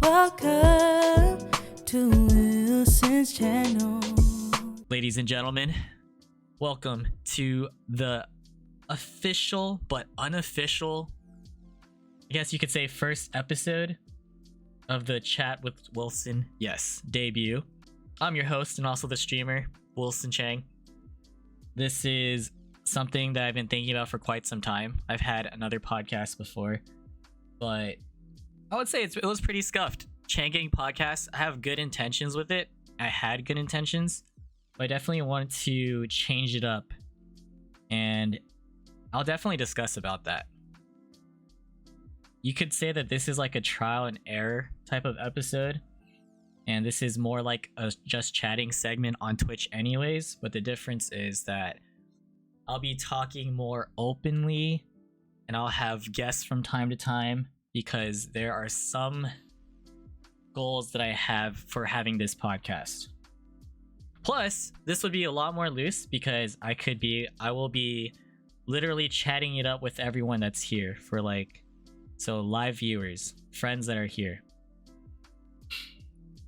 Welcome to Wilson's channel. Ladies and gentlemen, welcome to the official but unofficial, I guess you could say, first episode of the Chat with Wilson, yes, debut. I'm your host and also the streamer, Wilson Chang. This is something that I've been thinking about for quite some time. I've had another podcast before, but I would say it was pretty scuffed. Chang Gang podcast, I have good intentions with it. I had good intentions, but I definitely wanted to change it up, and I'll definitely discuss about that. You could say that this is like a trial and error type of episode, and this is more like a just chatting segment on Twitch anyways, but the difference is that I'll be talking more openly and I'll have guests from time to time because there are some goals that I have for having this podcast. Plus, this would be a lot more loose because I will be literally chatting it up with everyone that's here for so live viewers, friends that are here.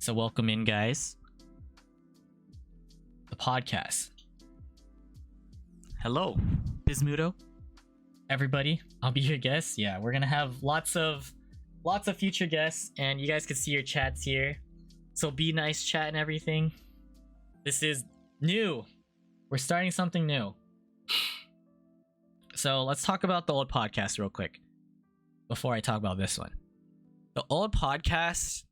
So welcome in, guys. The podcast. Hello, Bismuto. Everybody, I'll be your guest. Yeah, we're gonna have lots of future guests, and you guys can see your chats here. So be nice, chat and everything. This is new. We're starting something new. So let's talk about the old podcast real quick before I talk about this one. The old podcast,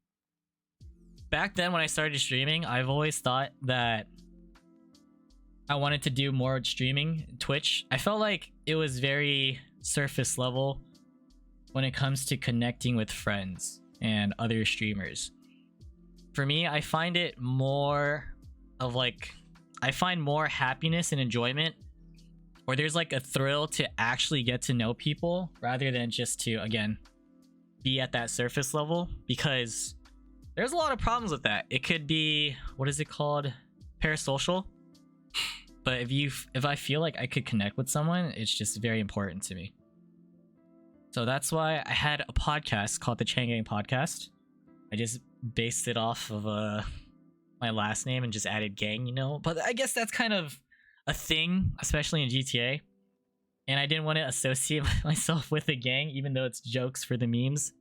back then when I started streaming, I've always thought that I wanted to do more streaming, Twitch. I felt like it was very surface level when it comes to connecting with friends and other streamers. For me, I find it more of I find more happiness and enjoyment, or there's a thrill to actually get to know people rather than just to, again, be at that surface level, because there's a lot of problems with that. It could be, what is it called? Parasocial. But if I feel like I could connect with someone, it's just very important to me. So that's why I had a podcast called the Chang Gang Podcast. I just based it off of my last name and just added gang, But I guess that's kind of a thing, especially in GTA. And I didn't want to associate myself with a gang, even though it's jokes for the memes.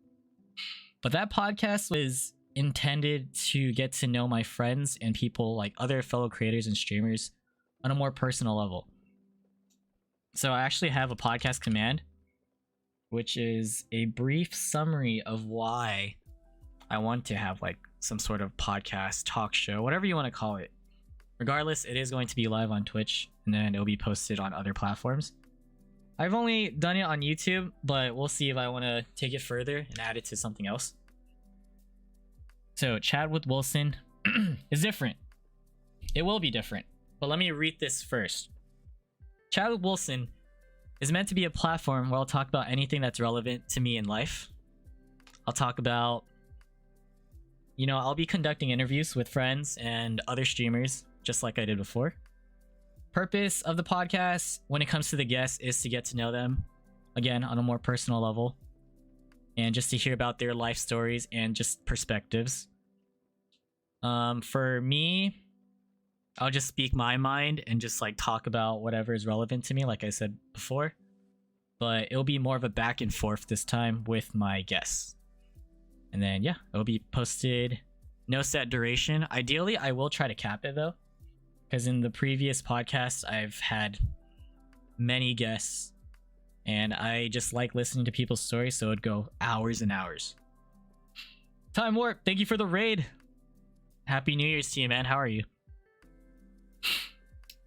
But that podcast was intended to get to know my friends and people, other fellow creators and streamers, on a more personal level. So I actually have a podcast command, which is a brief summary of why I want to have some sort of podcast, talk show, whatever you want to call it. Regardless, it is going to be live on Twitch, and then it'll be posted on other platforms. I've only done it on YouTube, but we'll see if I want to take it further and add it to something else. So Chat with Wilson is different. It will be different. But let me read this first. Chat with Wilson is meant to be a platform where I'll talk about anything that's relevant to me in life. I'll talk about, I'll be conducting interviews with friends and other streamers, just like I did before. Purpose of the podcast, when it comes to the guests, is to get to know them, again, on a more personal level, and just to hear about their life stories and just perspectives. For me, I'll just speak my mind and just talk about whatever is relevant to me, like I said before. But it'll be more of a back and forth this time with my guests. And then, yeah, it'll be posted, no set duration. Ideally, I will try to cap it though, because in the previous podcast, I've had many guests and I just like listening to people's stories, so it'd go hours and hours. Time Warp, thank you for the raid. Happy New Year's to you, man. How are you?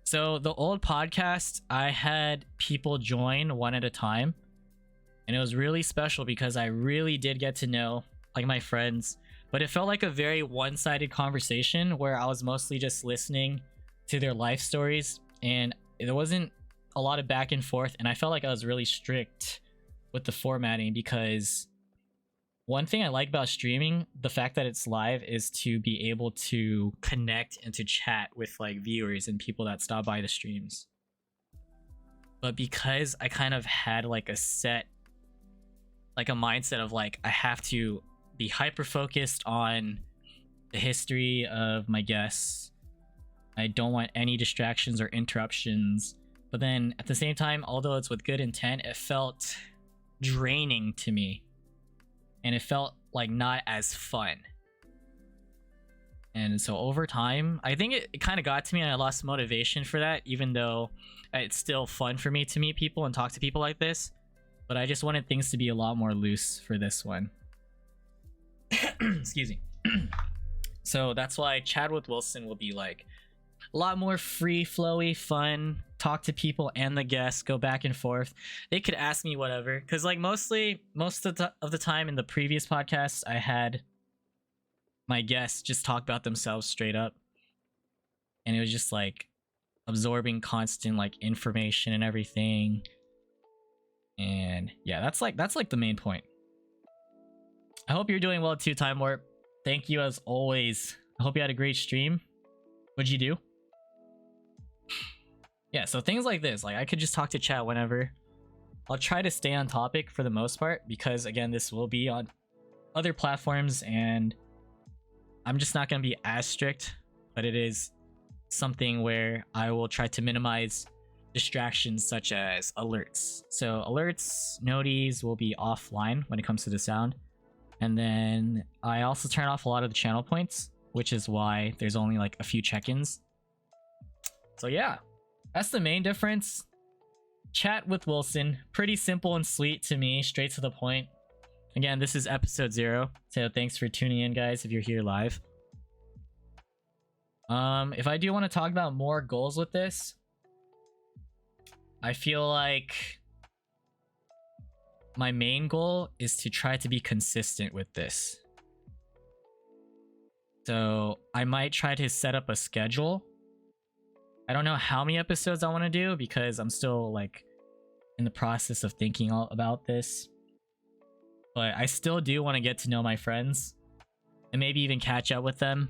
So the old podcast, I had people join one at a time, and it was really special because I really did get to know my friends, but it felt like a very one-sided conversation where I was mostly just listening to their life stories, and there wasn't a lot of back and forth, and I felt like I was really strict with the formatting, because one thing I like about streaming, the fact that it's live, is to be able to connect and to chat with viewers and people that stop by the streams. But because I kind of had a set, a mindset of I have to be hyper focused on the history of my guests. I don't want any distractions or interruptions. But then at the same time, although it's with good intent, it felt draining to me. And it felt like not as fun. And so over time, I think it kind of got to me and I lost motivation for that, even though it's still fun for me to meet people and talk to people like this. But I just wanted things to be a lot more loose for this one. Excuse me. So that's why Chat with Wilson will be like a lot more free, flowy, fun, talk to people and the guests, go back and forth. They could ask me whatever. Because like most of the time in the previous podcasts, I had my guests just talk about themselves straight up. And it was just like absorbing constant like information and everything. And yeah, that's like the main point. I hope you're doing well too, Time Warp. Thank you as always. I hope you had a great stream. What'd you do? Yeah, so things like this, like I could just talk to chat whenever. I'll try to stay on topic for the most part because again, this will be on other platforms and I'm just not going to be as strict, but it is something where I will try to minimize distractions such as alerts. So alerts, noties will be offline when it comes to the sound. And then I also turn off a lot of the channel points, which is why there's only like a few check-ins. So yeah, that's the main difference. Chat with Wilson, pretty simple and sweet to me, straight to the point. Again, this is episode 0, so thanks for tuning in, guys, if you're here live. If I do want to talk about more goals with this, I feel like my main goal is to try to be consistent with this. So I might try to set up a schedule. I don't know how many episodes I want to do because I'm still like in the process of thinking all about this. But I still do want to get to know my friends and maybe even catch up with them.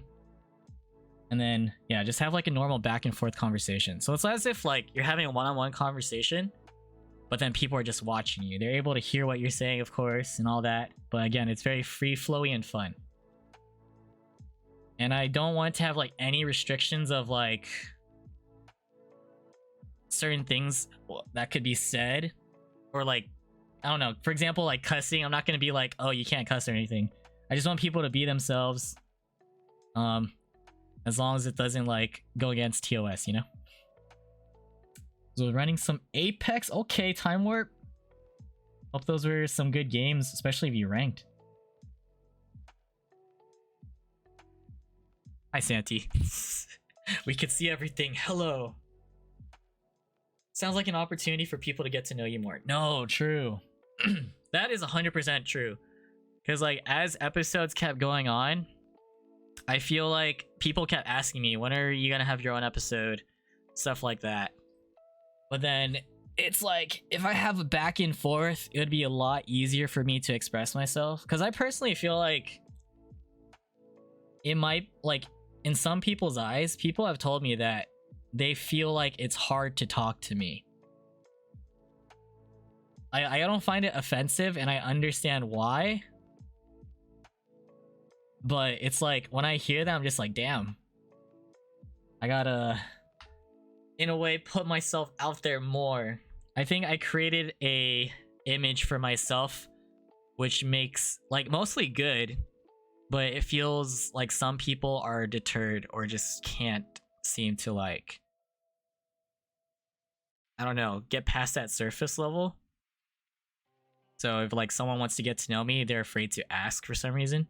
And then, yeah, just have like a normal back and forth conversation. So it's as if like you're having a one-on-one conversation, but then people are just watching you. They're able to hear what you're saying, of course, and all that. But again, it's very free, flowy, and fun. And I don't want to have like any restrictions of like certain things that could be said or like, I don't know, for example, like cussing. I'm not going to be like, oh, you can't cuss or anything. I just want people to be themselves. As long as it doesn't like go against TOS, you know? So running some Apex. Okay, Time Warp. Hope those were some good games, especially if you ranked. Hi, Santi. We could see everything. Hello. Sounds like an opportunity for people to get to know you more. No, true. That is 100% true. Because like as episodes kept going on, I feel like people kept asking me, when are you gonna have your own episode? Stuff like that. But then it's like, if I have a back and forth, it would be a lot easier for me to express myself. Because I personally feel like it might, like, in some people's eyes, people have told me that they feel like it's hard to talk to me. I don't find it offensive, and I understand why. But it's like, when I hear that, I'm just like, damn. I gotta, in a way, put myself out there more. I think I created a image for myself, which makes, like, mostly good. But it feels like some people are deterred or just can't seem to, like, I don't know, get past that surface level. So if, like, someone wants to get to know me, they're afraid to ask for some reason.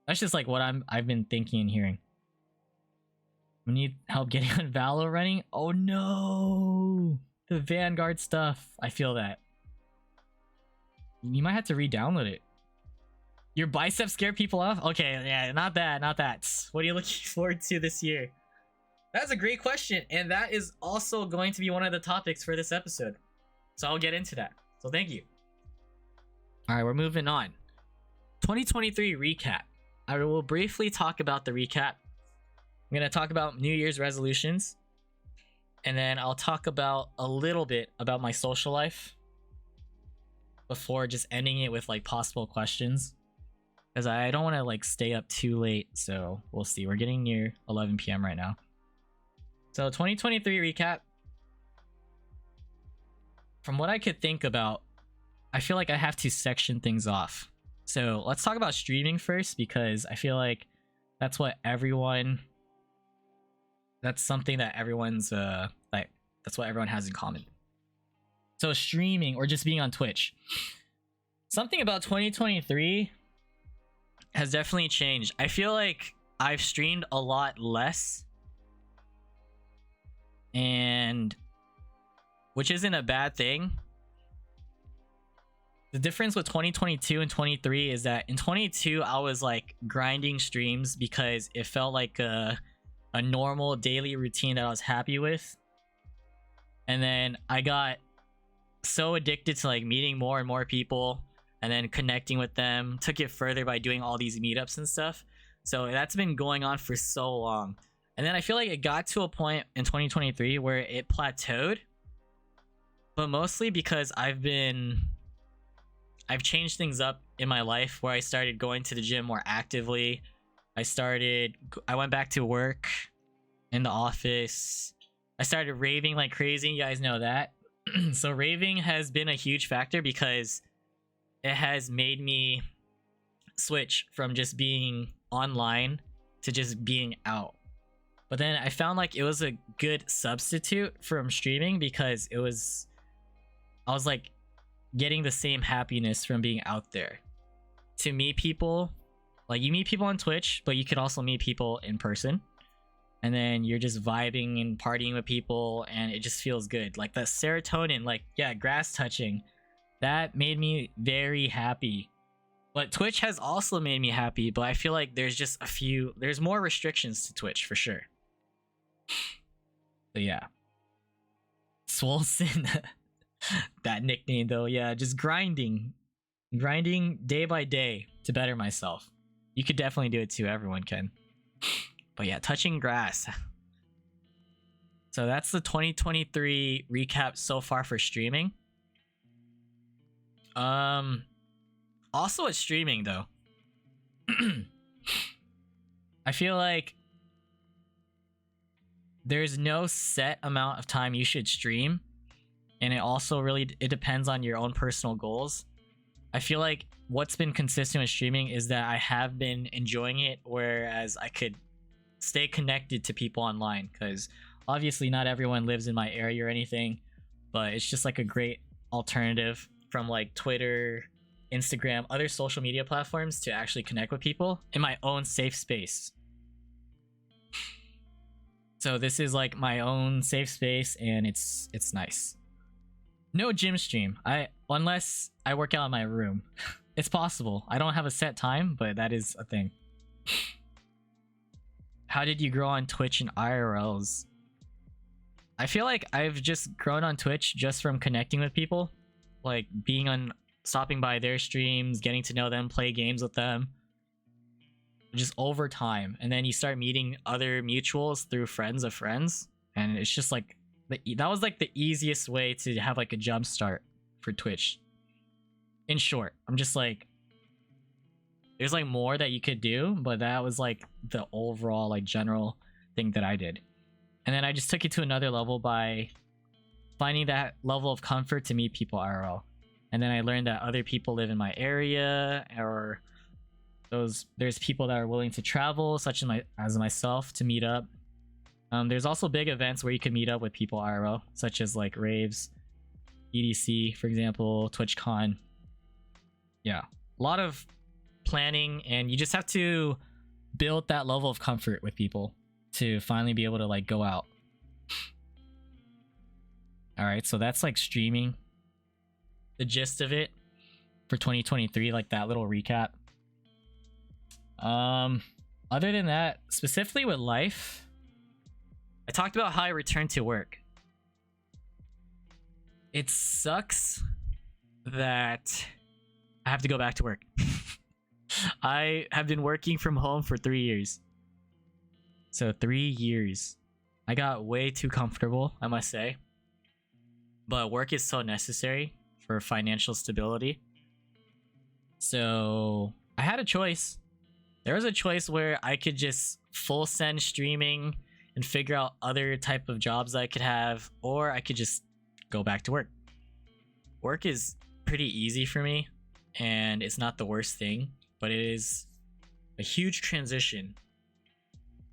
That's just like what I've been thinking and hearing. We need help getting on Valo running. Oh no, the Vanguard stuff. I feel that. You might have to re-download it. Your biceps scare people off? Okay, yeah, not that, not that. What are you looking forward to this year? That's a great question, and that is also going to be one of the topics for this episode. So I'll get into that. So thank you. All right, we're moving on. 2023 recap. I will briefly talk about the recap. I'm going to talk about New Year's resolutions. And then I'll talk about a little bit about my social life before just ending it with like possible questions. because I don't want to like stay up too late. So we'll see. We're getting near 11 p.m. right now. So 2023 recap. From what I could think about, I feel like I have to section things off. So let's talk about streaming first, because I feel like that's what everyone, that's something that everyone's like, that's what everyone has in common. So streaming, or just being on Twitch. Something about 2023 has definitely changed. I feel like I've streamed a lot less, and which isn't a bad thing. The difference with 2022 and 23 is that in 22 I was like grinding streams because it felt like a normal daily routine that I was happy with. And then I got so addicted to like meeting more and more people and then connecting with them. Took it further by doing all these meetups and stuff. So that's been going on for so long. And then I feel like it got to a point in 2023 where it plateaued. But mostly because I've changed things up in my life, where I started going to the gym more actively. I went back to work in the office. I started raving like crazy. You guys know that. So raving has been a huge factor because it has made me switch from just being online to just being out. But then I found like it was a good substitute from streaming, because I was like getting the same happiness from being out there. To meet people, like you meet people on Twitch, but you could also meet people in person. And then you're just vibing and partying with people, and it just feels good. Like that serotonin, like, yeah, grass touching, that made me very happy. But Twitch has also made me happy, but I feel like there's more restrictions to Twitch for sure. So yeah. Swolson. That nickname though, yeah, just grinding day by day to better myself. You could definitely do it too, everyone can. But yeah, touching grass. So that's the 2023 recap so far for streaming. Also with streaming though, I feel like there's no set amount of time you should stream. And it also it depends on your own personal goals. I feel like what's been consistent with streaming is that I have been enjoying it, whereas I could stay connected to people online, because obviously not everyone lives in my area or anything, but it's just like a great alternative from like Twitter, Instagram, other social media platforms to actually connect with people in my own safe space. So this is like my own safe space, and it's nice. No gym stream. Unless I work out in my room. It's possible. I don't have a set time, but that is a thing. How did you grow on Twitch and IRLs? I feel like I've just grown on Twitch just from connecting with people. Like stopping by their streams, getting to know them, play games with them. Just over time. And then you start meeting other mutuals through friends of friends. And it's just like, that was like the easiest way to have like a jump start for Twitch. In short, I'm just like, there's like more that you could do, but that was like the overall like general thing that I did. And then I just took it to another level by finding that level of comfort to meet people IRL. And then I learned that other people live in my area, or there's people that are willing to travel, such as myself, to meet up. There's also big events where you can meet up with people IRL, such as like raves, EDC, for example, TwitchCon. Yeah, a lot of planning, and you just have to build that level of comfort with people to finally be able to like go out. All right, so that's like streaming, the gist of it for 2023, like that little recap. Other than that, specifically with life, I talked about how I returned to work. It sucks that I have to go back to work. I have been working from home for 3 years. So 3 years. I got way too comfortable, I must say. But work is so necessary for financial stability. So I had a choice. There was a choice where I could just full send streaming and figure out other type of jobs I could have, or I could just go back to work. Work is pretty easy for me, and it's not the worst thing, but it is a huge transition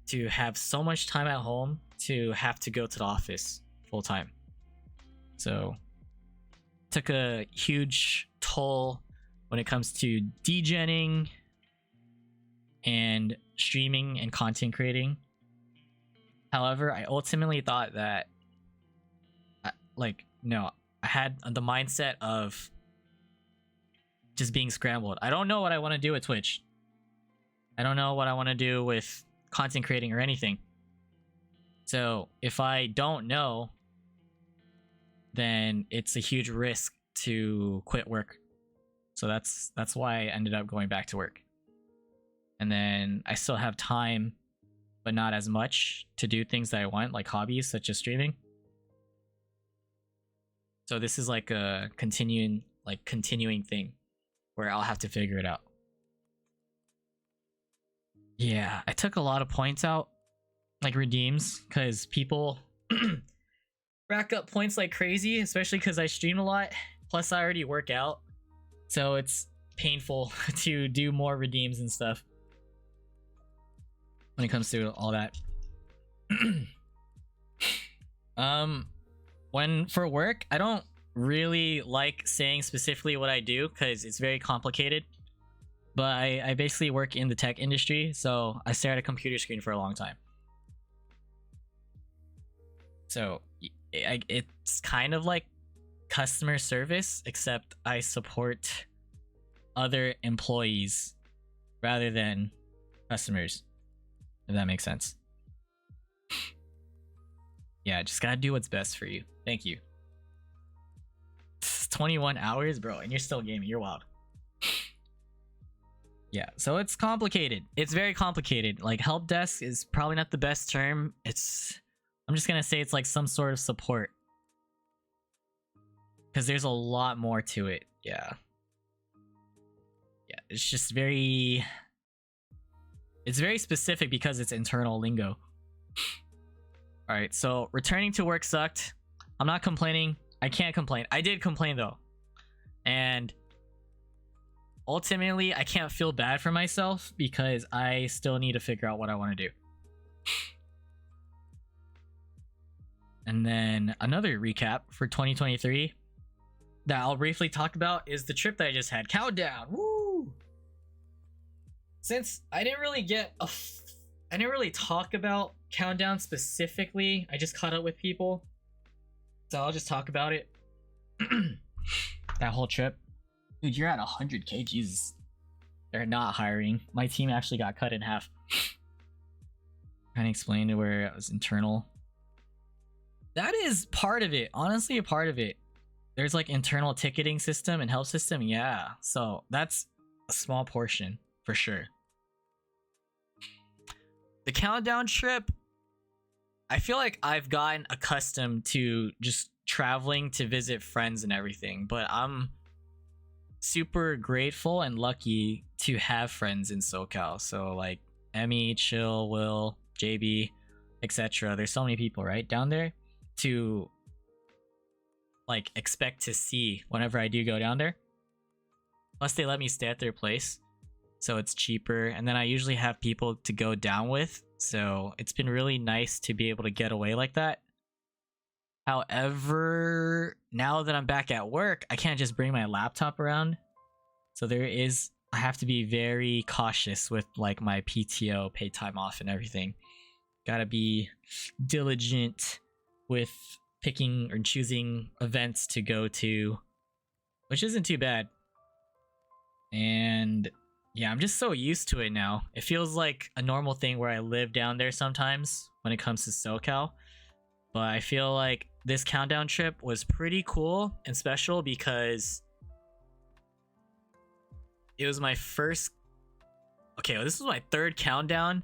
to have so much time at home to have to go to the office full time. So took a huge toll when it comes to degenning and streaming and content creating. However, I ultimately thought that no, I had the mindset of just being scrambled. I don't know what I want to do with Twitch. I don't know what I want to do with content creating or anything. So if I don't know, then it's a huge risk to quit work. So that's why I ended up going back to work. And then I still have time, but not as much to do things that I want, like hobbies such as streaming. So this is like a continuing thing where I'll have to figure it out. Yeah, I took a lot of points out, like redeems, because people rack up points like crazy, especially because I stream a lot. Plus, I already work out, so it's painful to do more redeems and stuff when it comes to all that. When for work, I don't really like saying specifically what I do because it's very complicated. But I basically work in the tech industry, so I stare at a computer screen for a long time. So it's kind of like customer service, except I support other employees rather than customers, if that makes sense. Yeah, just gotta do what's best for you. Thank you. It's 21 hours, bro, and you're still gaming. You're wild. Yeah, so it's complicated. It's very complicated. Like, help desk is probably not the best term. I'm just gonna say it's like some sort of support, because there's a lot more to it. Yeah, it's just very specific because it's internal lingo. All right, so returning to work sucked. I'm not complaining. I can't complain. I did complain though, and ultimately I can't feel bad for myself because I still need to figure out what I want to do. And then another recap for 2023 that I'll briefly talk about is the trip that I just had. Countdown. Woo! Since I didn't really talk about Countdown specifically, I just caught up with people, so I'll just talk about it. That whole trip. Dude, you're at 100k. Jesus. They're not hiring. My team actually got cut in half. Kind of explained where it was internal. That is part of it. Honestly, a part of it. There's like internal ticketing system and help system. Yeah. So that's a small portion for sure. The Countdown trip, I feel like I've gotten accustomed to just traveling to visit friends and everything, but I'm super grateful and lucky to have friends in SoCal. So like Emmy, Chill, Will, JB, etc. There's so many people right down there to like expect to see whenever I do go down there. Plus they let me stay at their place, so it's cheaper, and then I usually have people to go down with, so it's been really nice to be able to get away like that. However, now that I'm back at work, I can't just bring my laptop around. So I have to be very cautious with like my PTO, paid time off and everything. Gotta be diligent with picking or choosing events to go to, which isn't too bad. And yeah, I'm just so used to it now. It feels like a normal thing where I live down there sometimes when it comes to SoCal. But I feel like this Countdown trip was pretty cool and special because it was my first... Okay, well, this was my third Countdown,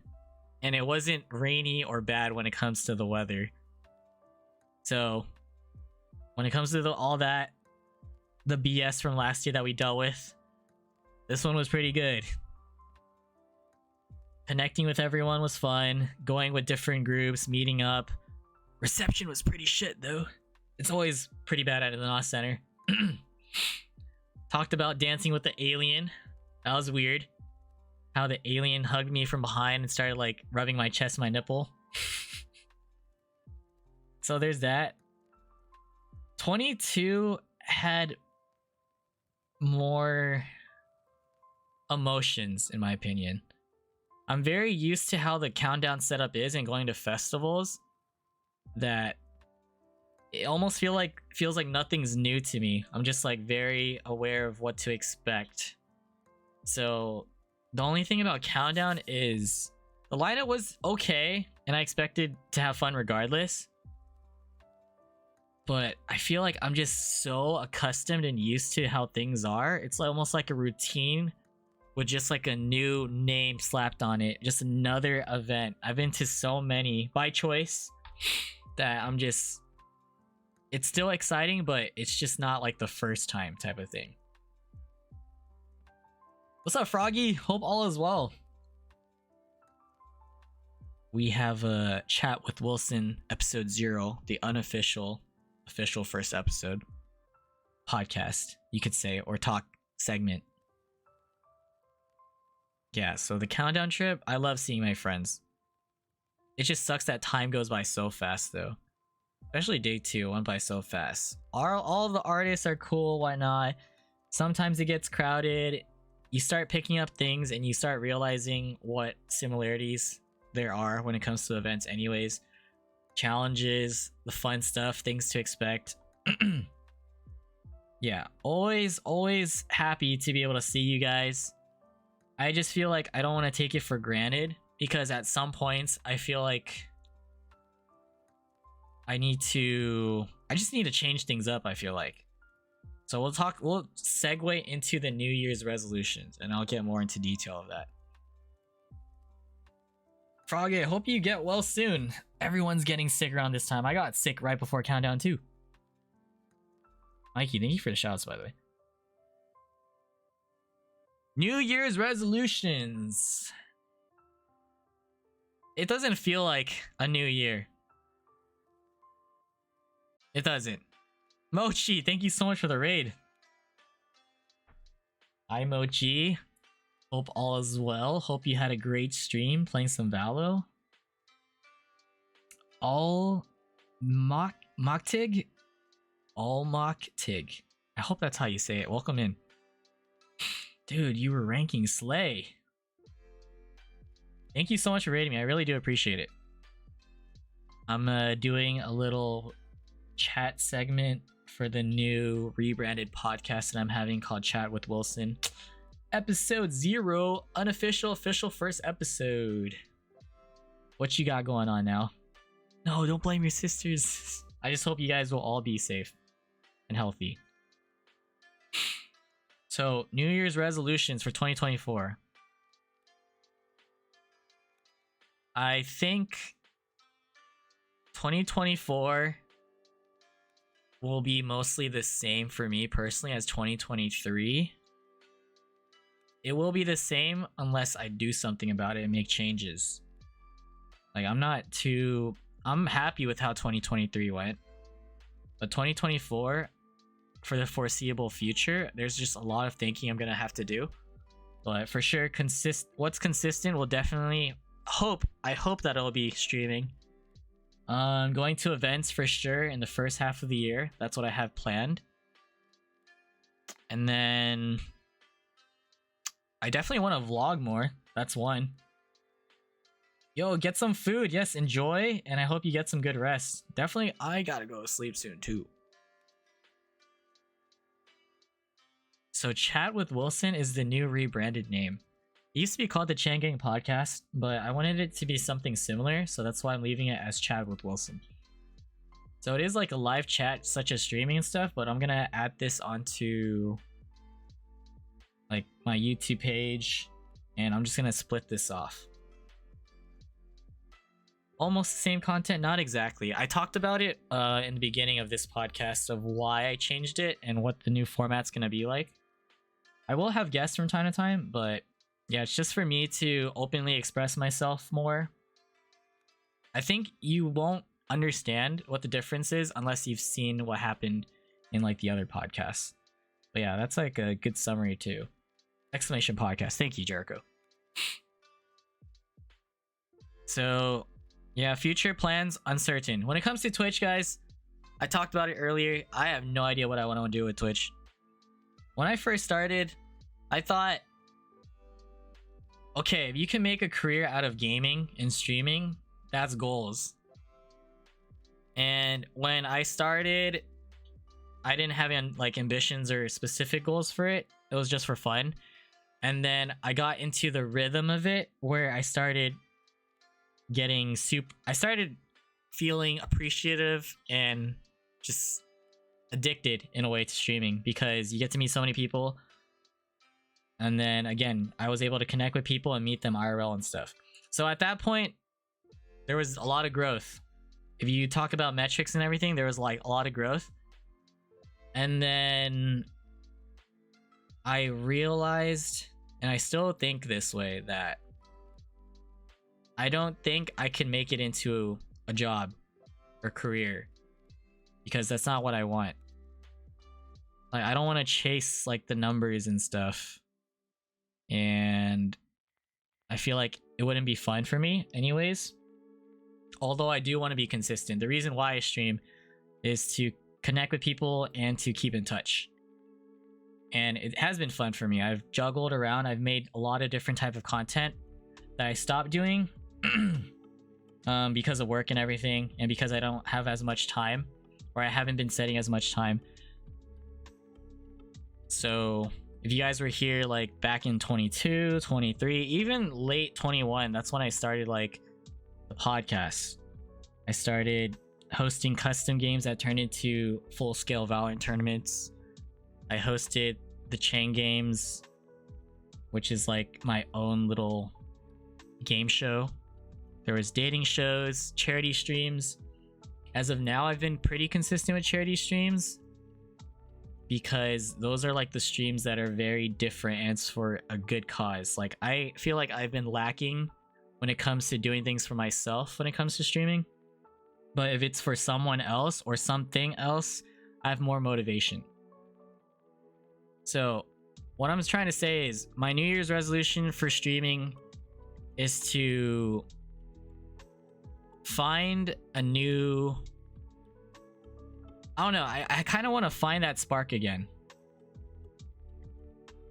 and it wasn't rainy or bad when it comes to the weather. So when it comes to all that, the BS from last year that we dealt with, this one was pretty good. Connecting with everyone was fun. Going with different groups, meeting up. Reception was pretty shit though. It's always pretty bad at the NOS Center. Talked about dancing with the alien. That was weird. How the alien hugged me from behind and started like rubbing my chest and my nipple. So there's that. 22 had more emotions in my opinion. I'm very used to how the countdown setup is and going to festivals that it almost feels like nothing's new to me. I'm just like very aware of what to expect. So the only thing about countdown is the lineup was okay and I expected to have fun regardless. But I feel like I'm just so accustomed and used to how things are. It's like almost like a routine with just like a new name slapped on it. Just another event. I've been to so many by choice that I'm just... It's still exciting, but it's just not like the first time type of thing. What's up, Froggy? Hope all is well. We have a chat with Wilson, episode 0, the unofficial, official first episode. Podcast, you could say, or talk segment. Yeah, so the countdown trip, I love seeing my friends. It just sucks that time goes by so fast though. Especially day 2 went by so fast. All of the artists are cool, why not? Sometimes it gets crowded. You start picking up things and you start realizing what similarities there are when it comes to events anyways. Challenges, the fun stuff, things to expect. Yeah, always happy to be able to see you guys. I just feel like I don't want to take it for granted because at some points I feel like I just need to change things up, I feel like. So we'll segue into the New Year's resolutions and I'll get more into detail of that. Froggy, I hope you get well soon. Everyone's getting sick around this time. I got sick right before countdown too. Mikey, thank you for the shouts, by the way. New Year's resolutions. It doesn't feel like a new year. It doesn't. Mochi, thank you so much for the raid. Hi, Mochi. Hope all is well. Hope you had a great stream playing some Valo. Moktig? Moktig. I hope that's how you say it. Welcome in. Dude, you were ranking Slay. Thank you so much for rating me. I really do appreciate it. I'm doing a little chat segment for the new rebranded podcast that I'm having called Chat with Wilson. Episode 0, unofficial, official first episode. What you got going on now? No, don't blame your sisters. I just hope you guys will all be safe and healthy. So, New Year's resolutions for 2024. I think 2024 will be mostly the same for me personally as 2023. It will be the same unless I do something about it and make changes. Like, I'm happy with how 2023 went. But 2024, for the foreseeable future, there's just a lot of thinking I'm gonna have to do. But for sure, what's consistent will definitely I hope that it'll be streaming. Going to events for sure in the first half of the year. That's what I have planned. And then I definitely want to vlog more. That's one. Yo, get some food. Yes, enjoy. And I hope you get some good rest. Definitely, I gotta go to sleep soon too. So Chat with Wilson is the new rebranded name. It used to be called the Chang Podcast, but I wanted it to be something similar, so that's why I'm leaving it as Chat with Wilson. So it is like a live chat, such as streaming and stuff, but I'm gonna add this onto like my YouTube page, and I'm just gonna split this off. Almost the same content, not exactly. I talked about it in the beginning of this podcast of why I changed it and what the new format's gonna be like. I will have guests from time to time, but Yeah, it's just for me to openly express myself more. I think you won't understand what the difference is unless you've seen what happened in like the other podcasts. But yeah, that's like a good summary too. Exclamation podcast. Thank you, Jericho. So yeah, future plans uncertain. When it comes to Twitch, guys, I talked about it earlier. I have no idea what I want to do with Twitch. When I first started, I thought, okay, if you can make a career out of gaming and streaming, that's goals. And when I started, I didn't have like ambitions or specific goals for it. It was just for fun. And then I got into the rhythm of it where I started I started feeling appreciative and just addicted in a way to streaming, because you get to meet so many people. And then again, I was able to connect with people and meet them IRL and stuff. So at that point, there was a lot of growth. If you talk about metrics and everything, there was like a lot of growth. And then I realized, and I still think this way, that I don't think I can make it into a job or career, because that's not what I want. Like, I don't want to chase like the numbers and stuff, and I feel like it wouldn't be fun for me anyways. Although I do want to be consistent. The reason why I stream is to connect with people and to keep in touch. And it has been fun for me. I've juggled around. I've made a lot of different type of content that I stopped doing because of work and everything, and because I don't have as much time, or I haven't been setting as much time. So if you guys were here like back in 22, 23, even late 21, that's when I started like the podcast. I started hosting custom games that turned into full-scale Valorant tournaments. I hosted the Chang games, which is like my own little game show. There was dating shows, charity streams. As of now, I've been pretty consistent with charity streams, because those are like the streams that are very different and it's for a good cause. Like, I feel like I've been lacking when it comes to doing things for myself when it comes to streaming. But if it's for someone else or something else, I have more motivation. So what I'm trying to say is, my New Year's resolution for streaming is to find a new... I don't know, I kind of want to find that spark again.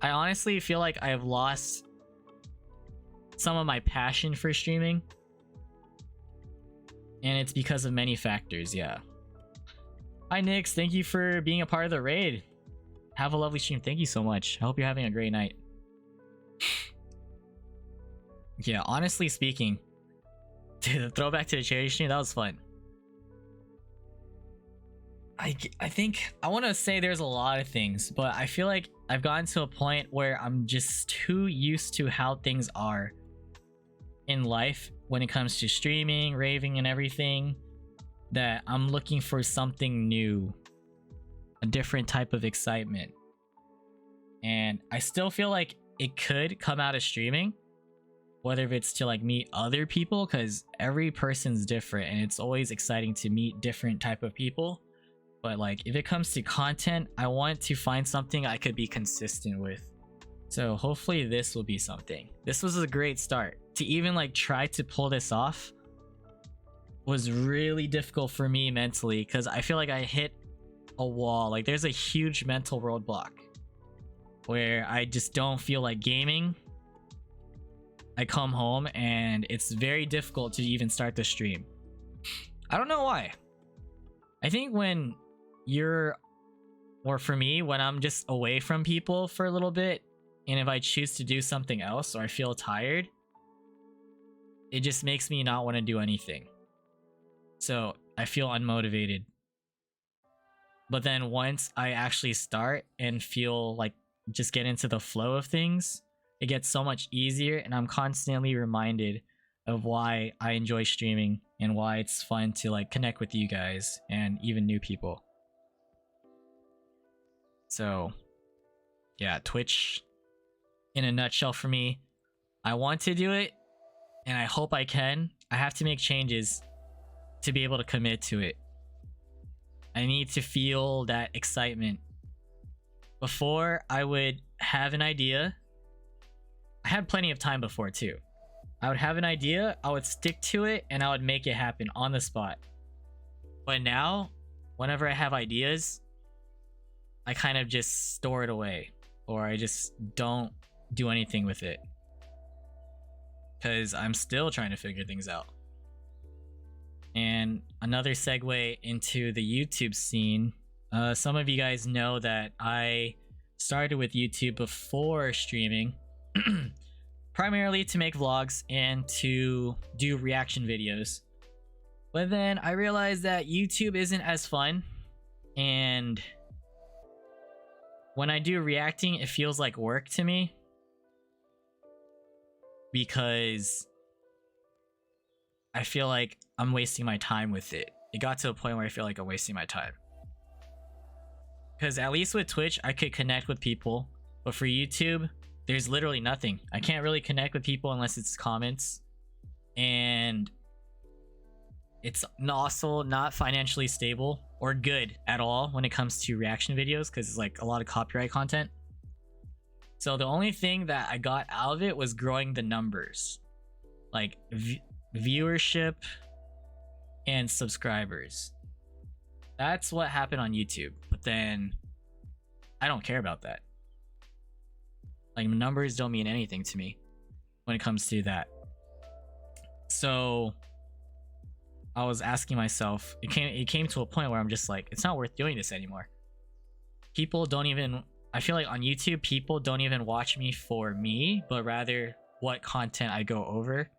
I honestly feel like I have lost some of my passion for streaming, and it's because of many factors. Yeah. Hi Nix, thank you for being a part of the raid. Have a lovely stream. Thank you so much. I hope you're having a great night. Yeah, honestly speaking, the throwback to the charity stream, that was fun. I think I want to say there's a lot of things, but I feel like I've gotten to a point where I'm just too used to how things are in life when it comes to streaming, raving, and everything, that I'm looking for something new, a different type of excitement. And I still feel like it could come out of streaming, whether it's to like meet other people, because every person's different and it's always exciting to meet different type of people. But like, if it comes to content, I want to find something I could be consistent with. So hopefully this will be something. This was a great start. To even like try to pull this off was really difficult for me mentally, because I feel like I hit a wall. Like, there's a huge mental roadblock where I just don't feel like gaming. I come home and it's very difficult to even start the stream. I don't know why. I think when you're, or for me, when I'm just away from people for a little bit, and if I choose to do something else or I feel tired, it just makes me not want to do anything. So I feel unmotivated. But then once I actually start and feel like just get into the flow of things, it gets so much easier, and I'm constantly reminded of why I enjoy streaming and why it's fun to like connect with you guys and even new people. So yeah, Twitch in a nutshell for me, I want to do it, and I hope I can. I have to make changes to be able to commit to it. I need to feel that excitement. Before, I would have an idea. I had plenty of time before too. I would have an idea, I would stick to it, and I would make it happen on the spot. But now, whenever I have ideas, I kind of just store it away, or I just don't do anything with it. Because I'm still trying to figure things out. And another segue into the YouTube scene. Some of you guys know that I started with YouTube before streaming, primarily to make vlogs and to do reaction videos. But then I realized that YouTube isn't as fun, and when I do reacting, it feels like work to me, because I feel like I'm wasting my time with it. It got to a point where I feel like I'm wasting my time. Because at least with Twitch, I could connect with people. But for YouTube, there's literally nothing. I can't really connect with people unless it's comments. And it's also not financially stable or good at all when it comes to reaction videos, because it's like a lot of copyright content. So the only thing that I got out of it was growing the numbers. Like viewership and subscribers. That's what happened on YouTube. But then I don't care about that. Like, numbers don't mean anything to me when it comes to that. So I was asking myself, it came to a point where I'm just like, it's not worth doing this anymore. People don't even, I feel like on YouTube, people don't even watch me for me, but rather what content I go over,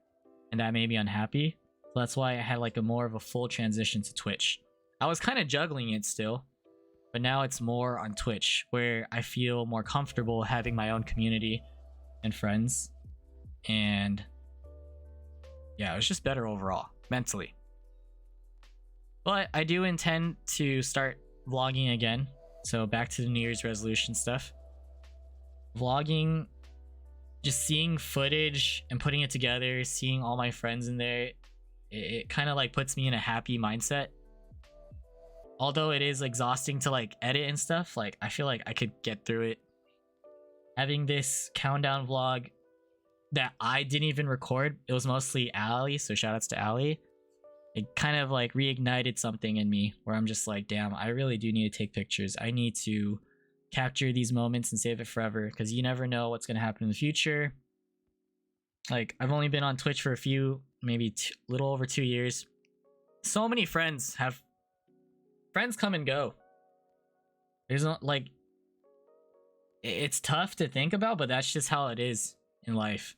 and that made me unhappy. So that's why I had like a more of a full transition to Twitch. I was kind of juggling it still, but now it's more on Twitch, where I feel more comfortable having my own community and friends. And yeah, it was just better overall, mentally. But I do intend to start vlogging again. So back to the New Year's resolution stuff. Vlogging, just seeing footage and putting it together, seeing all my friends in there, it kind of like puts me in a happy mindset. Although it is exhausting to like edit and stuff, like I feel like I could get through it. Having this countdown vlog that I didn't even record, it was mostly Ali, so shout outs to Ali. It kind of like reignited something in me where I'm just like, damn, I really do need to take pictures. I need to capture these moments and save it forever, because you never know what's going to happen in the future. Like, I've only been on Twitch for a few, maybe little over 2 years. So many friends come and go. There's not like, it's tough to think about, but that's just how it is in life.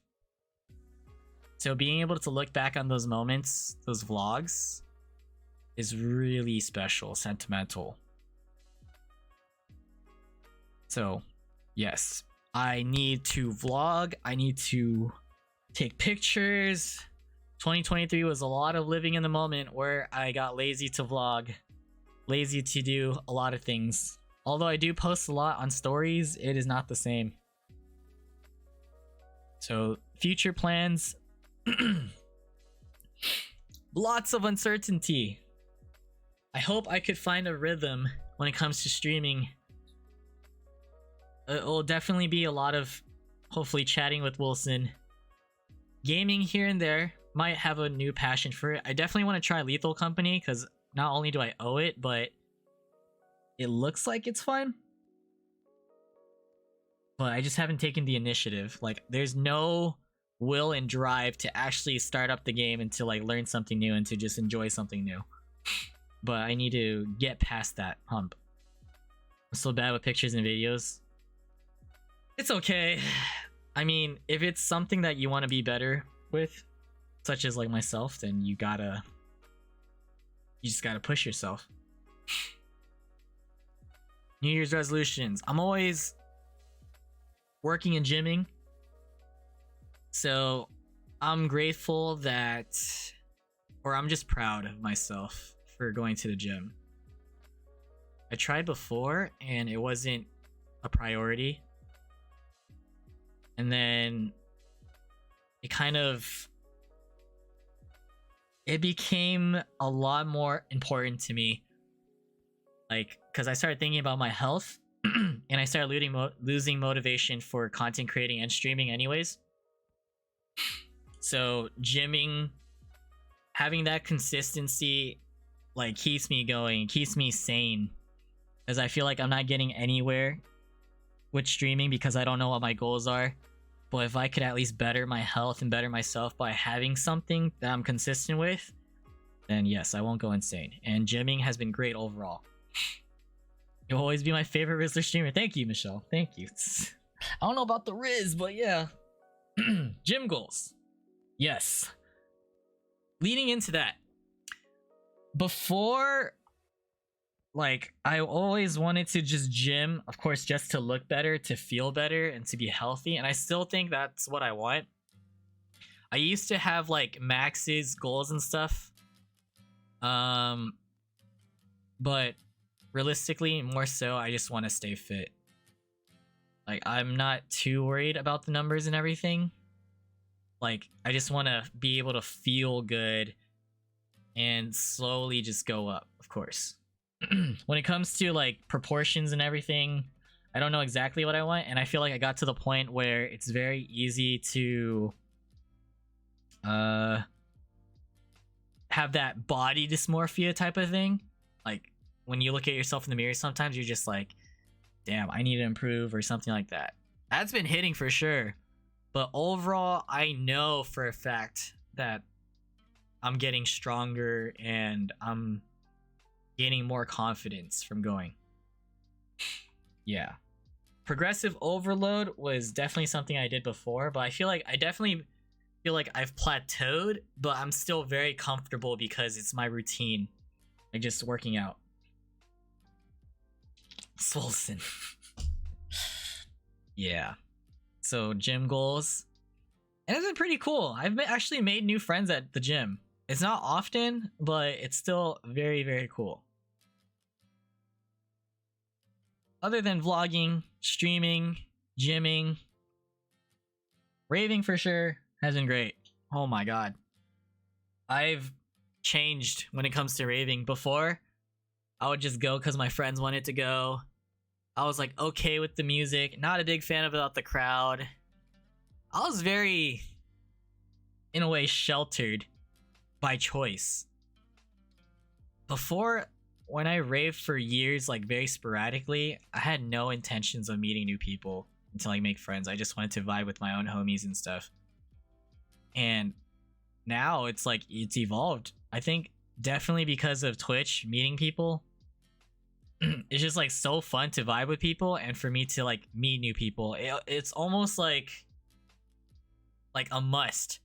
So being able to look back on those moments, those vlogs, is really special, sentimental. So yes, I need to vlog, I need to take pictures. 2023 was a lot of living in the moment where I got lazy to vlog, lazy to do a lot of things. Although I do post a lot on stories, it is not the same. So future plans, lots of uncertainty. I hope I could find a rhythm when it comes to streaming. It will definitely be a lot of hopefully chatting with Wilson. Gaming here and there, might have a new passion for it. I definitely want to try Lethal Company, because not only do I owe it, but it looks like it's fun. But I just haven't taken the initiative. Like, there's no will and drive to actually start up the game and to like learn something new and to just enjoy something new. But I need to get past that hump. I'm so bad with pictures and videos. It's okay. I mean, if it's something that you want to be better with, such as like myself, then you just gotta push yourself. New Year's resolutions. I'm always working and gymming. So I'm grateful that, or I'm just proud of myself for going to the gym. I tried before and it wasn't a priority. And then it became a lot more important to me, like, because I started thinking about my health and I started losing motivation for content creating and streaming anyways. So gymming, having that consistency, like, keeps me going, keeps me sane, because I feel like I'm not getting anywhere with streaming because I don't know what my goals are. But if I could at least better my health and better myself by having something that I'm consistent with, then yes, I won't go insane. And gymming has been great overall. You'll always be my favorite Rizzler streamer. Thank you, Michelle. Thank you. I don't know about the Riz, but yeah. Gym goals. Yes. Leading into that, before, like, I always wanted to just gym, of course, just to look better, to feel better, and to be healthy. And I still think that's what I want. I used to have, like, maxes, goals, and stuff. But realistically, more so, I just want to stay fit. Like, I'm not too worried about the numbers and everything. Like, I just want to be able to feel good and slowly just go up, of course. When it comes to, like, proportions and everything, I don't know exactly what I want, and I feel like I got to the point where it's very easy to have that body dysmorphia type of thing. Like, when you look at yourself in the mirror, sometimes you're just like, damn, I need to improve, or something like that. That's been hitting for sure. But overall, I know for a fact that I'm getting stronger and I'm gaining more confidence from going. Yeah. Progressive overload was definitely something I did before, but I definitely feel like I've plateaued, but I'm still very comfortable because it's my routine. Like, just working out. Swolson. Yeah. So, gym goals. And it's been pretty cool. I've actually made new friends at the gym. It's not often, but it's still very, very cool. Other than vlogging, streaming, gymming, raving for sure has been great. Oh my god. I've changed when it comes to raving. Before, I would just go because my friends wanted to go. I was like okay with the music, not a big fan about the crowd. I was very, in a way, sheltered by choice. Before, when I raved for years, like very sporadically, I had no intentions of meeting new people until I make friends. I just wanted to vibe with my own homies and stuff. And now it's like, it's evolved. I think definitely because of Twitch, meeting people. It's just like so fun to vibe with people, and for me to like meet new people, it's almost like a must.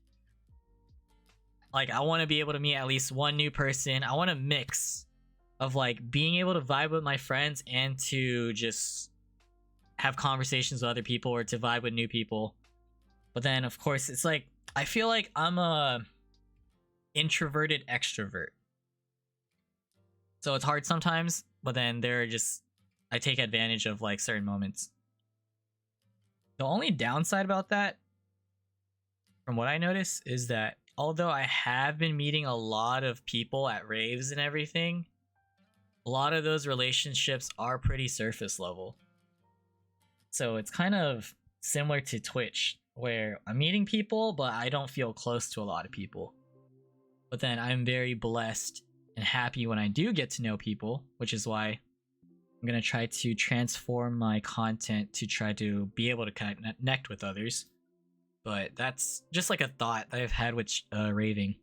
Like, I want to be able to meet at least one new person. I want a mix of like being able to vibe with my friends and to just have conversations with other people, or to vibe with new people. But then of course it's like, I feel like I'm a introverted extrovert, so it's hard sometimes. But then I take advantage of like certain moments. The only downside about that, from what I notice, is that although I have been meeting a lot of people at raves and everything, a lot of those relationships are pretty surface level. So it's kind of similar to Twitch, where I'm meeting people, but I don't feel close to a lot of people. But then I'm very blessed and happy when I do get to know people, which is why I'm going to try to transform my content to try to be able to connect with others. But that's just like a thought that I've had with raving.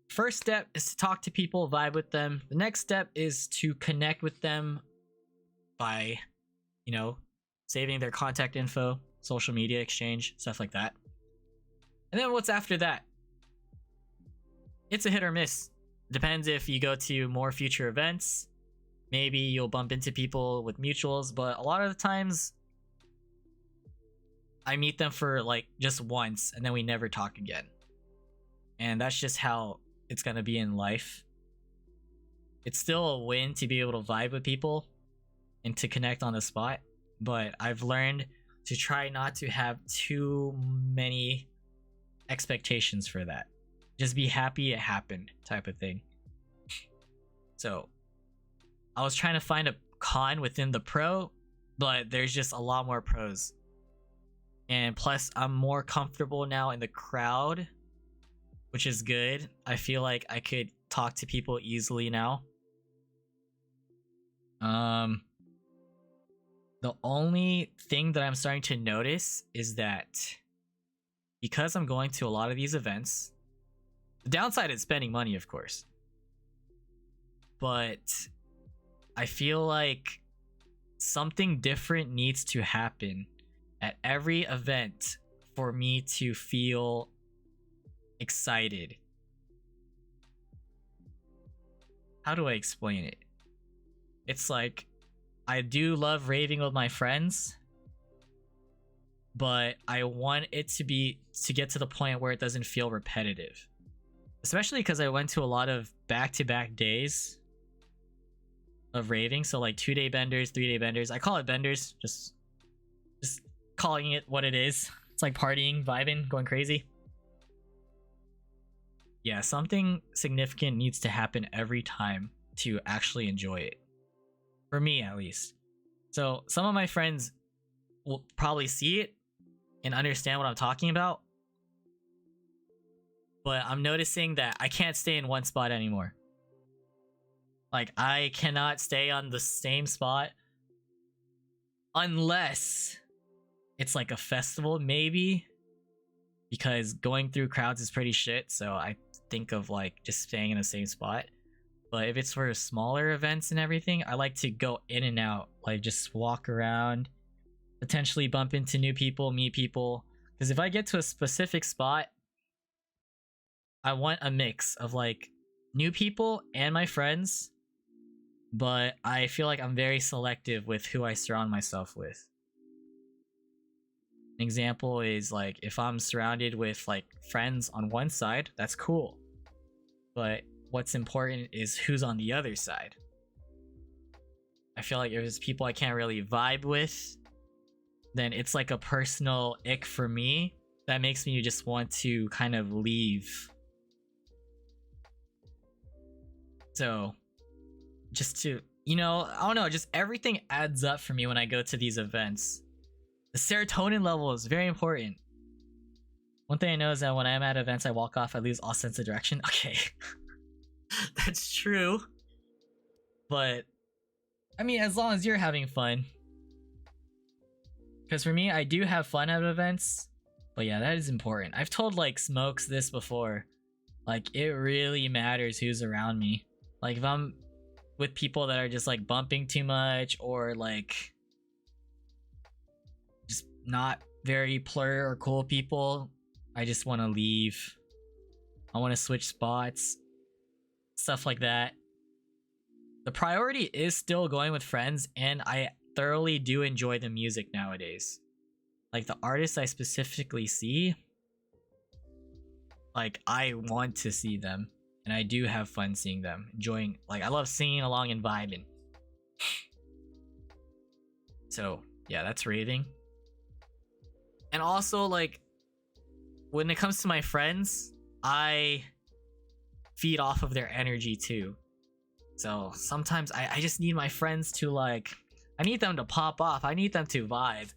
First step is to talk to people, vibe with them. The next step is to connect with them by, saving their contact info, social media exchange, stuff like that. And then what's after that? It's a hit or miss. Depends if you go to more future events. Maybe you'll bump into people with mutuals, but a lot of the times I meet them for like just once and then we never talk again. And that's just how it's gonna be in life. It's still a win to be able to vibe with people and to connect on the spot, but I've learned to try not to have too many expectations for that. Just be happy it happened type of thing. So I was trying to find a con within the pro, but there's just a lot more pros. And plus I'm more comfortable now in the crowd, which is good. I feel like I could talk to people easily now. The only thing that I'm starting to notice is that because I'm going to a lot of these events, the downside is spending money, of course. But I feel like something different needs to happen at every event for me to feel excited. How do I explain it? It's like I do love raving with my friends, but I want it to get to the point where it doesn't feel repetitive. Especially because I went to a lot of back-to-back days of raving, so like 2-day benders, 3-day benders. I call it benders, just calling it what it is. It's like partying, vibing, going crazy. Yeah, something significant needs to happen every time to actually enjoy it. For me, at least. So some of my friends will probably see it and understand what I'm talking about. But I'm noticing that I can't stay in one spot anymore. Like, I cannot stay on the same spot unless it's like a festival, maybe. Because going through crowds is pretty shit, so I think of like just staying in the same spot. But if it's for smaller events and everything, I like to go in and out, like just walk around, potentially bump into new people, meet people. Because if I get to a specific spot, I want a mix of like new people and my friends, but I feel like I'm very selective with who I surround myself with. An example is like if I'm surrounded with like friends on one side, that's cool. But what's important is who's on the other side. I feel like if there's people I can't really vibe with, then it's like a personal ick for me that makes me just want to kind of leave. So just to, I don't know, just everything adds up for me when I go to these events. The serotonin level is very important. One thing I know is that when I'm at events, I walk off, I lose all sense of direction. Okay. That's true. But, I mean, as long as you're having fun. Because for me, I do have fun at events. But yeah, that is important. I've told, like, Smokes this before. Like, it really matters who's around me. Like, if I'm with people that are just, like, bumping too much or, like, just not very plur or cool people, I just want to leave. I want to switch spots. Stuff like that. The priority is still going with friends, and I thoroughly do enjoy the music nowadays. Like, the artists I specifically see, like, I want to see them, and I do have fun seeing them. Enjoying, like, I love singing along and vibing. So, yeah, that's raving. And also, like, when it comes to my friends, I feed off of their energy too. So sometimes I just need my friends to, like, I need them to pop off. I need them to vibe.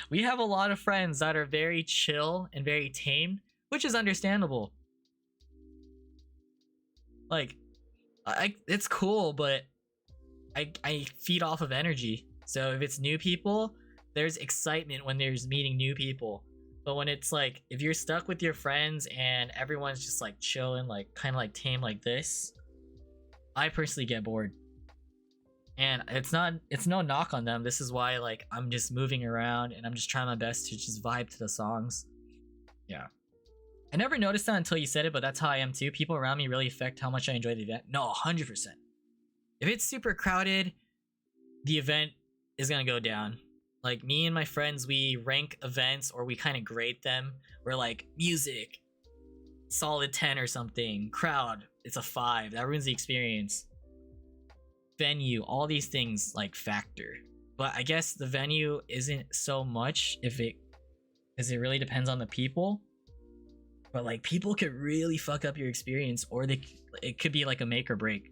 We have a lot of friends that are very chill and very tame, which is understandable. Like, it's cool, but I feed off of energy. So if it's new people, there's excitement when there's meeting new people. But when it's like, if you're stuck with your friends and everyone's just like chilling, like kind of like tame like this, I personally get bored. And it's no knock on them. This is why, like, I'm just moving around and I'm just trying my best to just vibe to the songs. Yeah. I never noticed that until you said it, but that's how I am too. People around me really affect how much I enjoy the event. No, 100%. If it's super crowded, the event is gonna go down. Like, me and my friends, we rank events or we kind of grade them. We're like, music, solid 10 or something. Crowd, it's a 5. That ruins the experience. Venue, all these things like factor. But I guess the venue isn't so much because it really depends on the people. But like people could really fuck up your experience, or it could be like a make or break.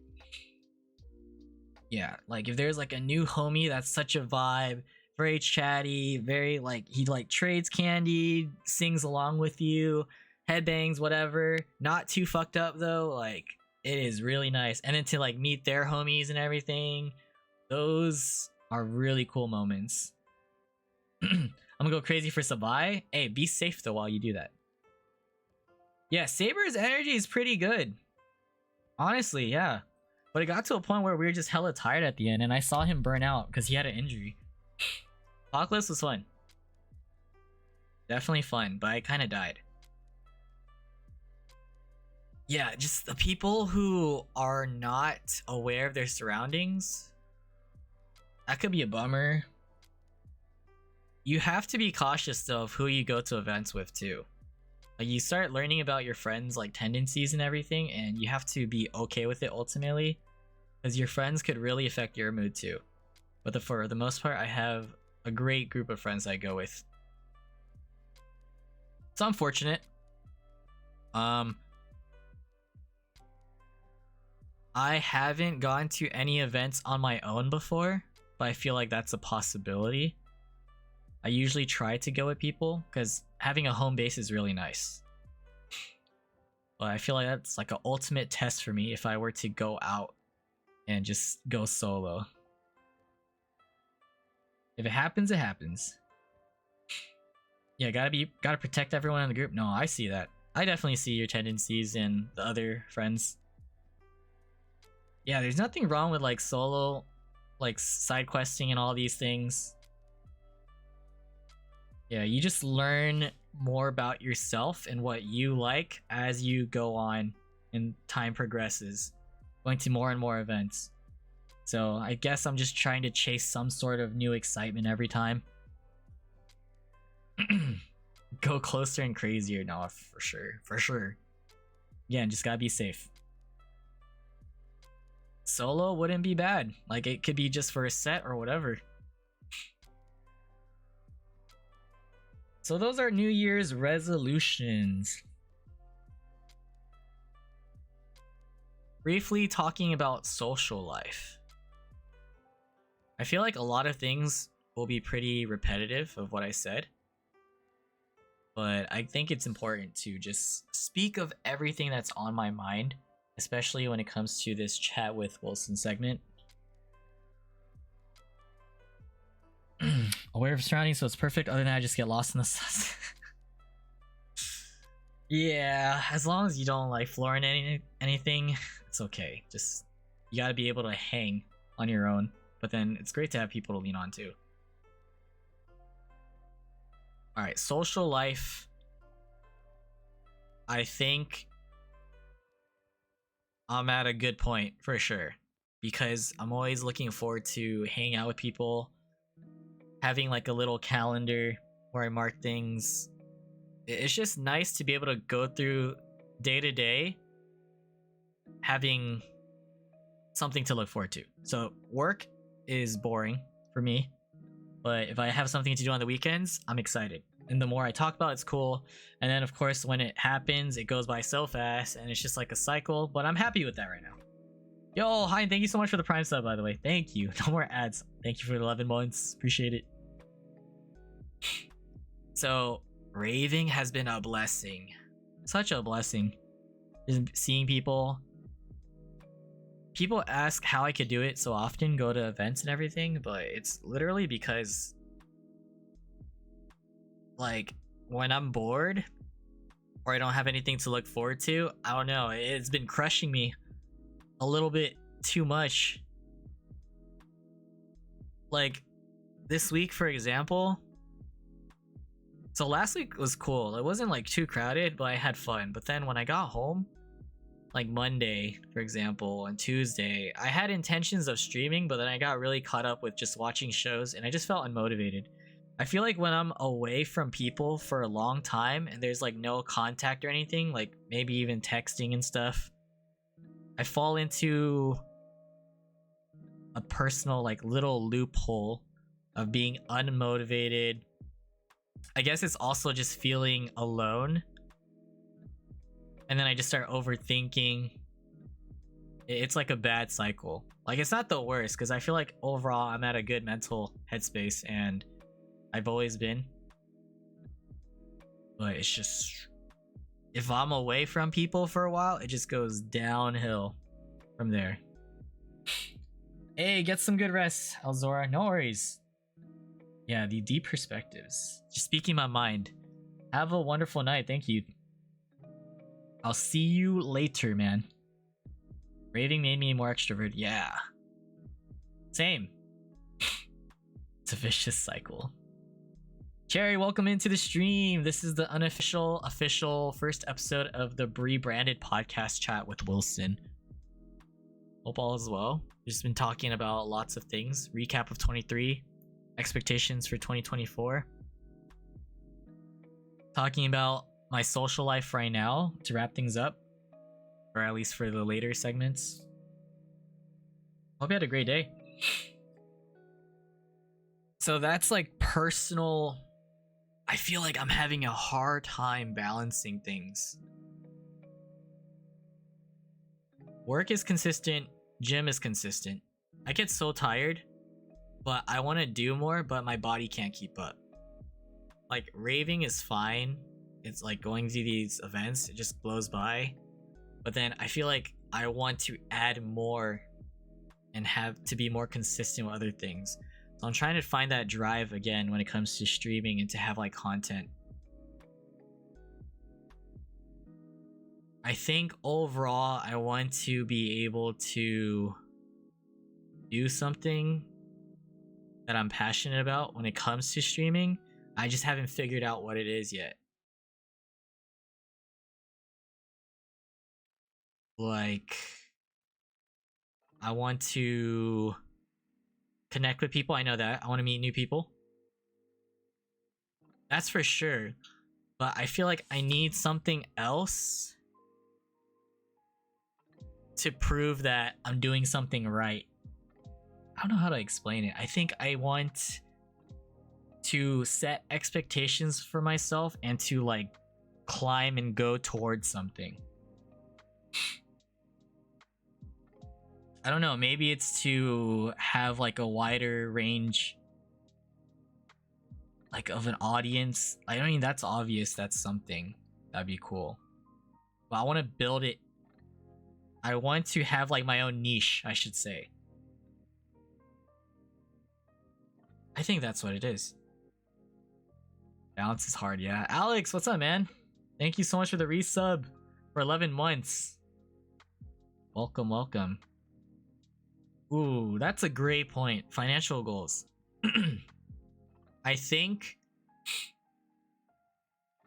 Yeah, like if there's like a new homie that's such a vibe, very chatty, very like he like trades candy, sings along with you, headbangs, whatever. Not too fucked up though, like it is really nice. And then to like meet their homies and everything, those are really cool moments. I'm gonna go crazy for Sabai. Hey, be safe though while you do that. Yeah, Saber's energy is pretty good. Honestly, yeah. But it got to a point where we were just hella tired at the end, and I saw him burn out because he had an injury. Apocalypse was fun. Definitely fun, but I kind of died. Yeah, just the people who are not aware of their surroundings. That could be a bummer. You have to be cautious though of who you go to events with too. Like you start learning about your friends' like tendencies and everything, and you have to be okay with it ultimately, because your friends could really affect your mood too. But for the most part, I have a great group of friends I go with. It's unfortunate. I haven't gone to any events on my own before, but I feel like that's a possibility. I usually try to go with people because having a home base is really nice. But I feel like that's like an ultimate test for me if I were to go out and just go solo. If it happens, it happens. Yeah, gotta protect everyone in the group. No, I see that. I definitely see your tendencies in the other friends. Yeah, there's nothing wrong with like solo, like side questing and all these things. Yeah, you just learn more about yourself and what you like as you go on and time progresses, going to more and more events. So I guess I'm just trying to chase some sort of new excitement every time. Go closer and crazier. No, for sure. For sure. Again, just gotta be safe. Solo wouldn't be bad. Like it could be just for a set or whatever. So those are New Year's resolutions. Briefly talking about social life. I feel like a lot of things will be pretty repetitive of what I said. But I think it's important to just speak of everything that's on my mind, especially when it comes to this chat with Wilson segment. Aware of surroundings, so it's perfect. Other than that, I just get lost in the sauce. Yeah, as long as you don't like floor in anything, it's okay. Just you gotta be able to hang on your own. But then it's great to have people to lean on too. Alright, social life. I think I'm at a good point for sure. Because I'm always looking forward to hanging out with people. Having like a little calendar where I mark things. It's just nice to be able to go through day to day having something to look forward to. So work is boring for me, but if I have something to do on the weekends, I'm excited. And the more I talk about it, it's cool. And then of course when it happens, it goes by so fast and it's just like a cycle, but I'm happy with that right now. Yo, hi, thank you so much for the Prime sub, by the way. Thank you. No more ads. Thank you for the 11 months. Appreciate it. So Raving has been a blessing. Such a blessing. Just seeing people ask how I could do it so often, go to events and everything, but it's literally because like when I'm bored or I don't have anything to look forward to, I don't know, it's been crushing me a little bit too much. Like this week, for example, so last week was cool. It wasn't like too crowded, but I had fun. But then when I got home, like Monday, for example, and Tuesday, I had intentions of streaming, but then I got really caught up with just watching shows and I just felt unmotivated. I feel like when I'm away from people for a long time and there's like no contact or anything, like maybe even texting and stuff, I fall into a personal like little loophole of being unmotivated. I guess it's also just feeling alone. And then I just start overthinking. It's like a bad cycle. Like, it's not the worst because I feel like overall I'm at a good mental headspace and I've always been. But it's just, if I'm away from people for a while, it just goes downhill from there. Hey, get some good rest, Alzora. No worries. Yeah, the deep perspectives. Just speaking my mind. Have a wonderful night. Thank you. I'll see you later, man. Raving made me more extrovert. Yeah. Same. It's a vicious cycle. Cherry, welcome into the stream. This is the unofficial, official first episode of the Rebranded podcast chat with Wilson. Hope all is well. We've just been talking about lots of things. Recap of 23. Expectations for 2024. Talking about my social life right now to wrap things up. Or at least for the later segments. Hope you had a great day. So that's like personal. I feel like I'm having a hard time balancing things. Work is consistent. Gym is consistent. I get so tired, but I want to do more, but my body can't keep up. Like, raving is fine. It's like going to these events, it just blows by. But then I feel like I want to add more and have to be more consistent with other things. So I'm trying to find that drive again when it comes to streaming and to have like content. I think overall I want to be able to do something that I'm passionate about when it comes to streaming. I just haven't figured out what it is yet. Like, I want to connect with people. I know that. I want to meet new people. That's for sure. But I feel like I need something else to prove that I'm doing something right. I don't know how to explain it. I think I want to set expectations for myself and to like climb and go towards something. I don't know, maybe it's to have like a wider range like of an audience. I mean, that's obvious, that's something. That'd be cool. But I want to build it. I want to have like my own niche, I should say. I think that's what it is. Balance is hard, yeah. Alex, what's up, man? Thank you so much for the resub for 11 months. Welcome, welcome. Ooh, that's a great point. Financial goals. I think...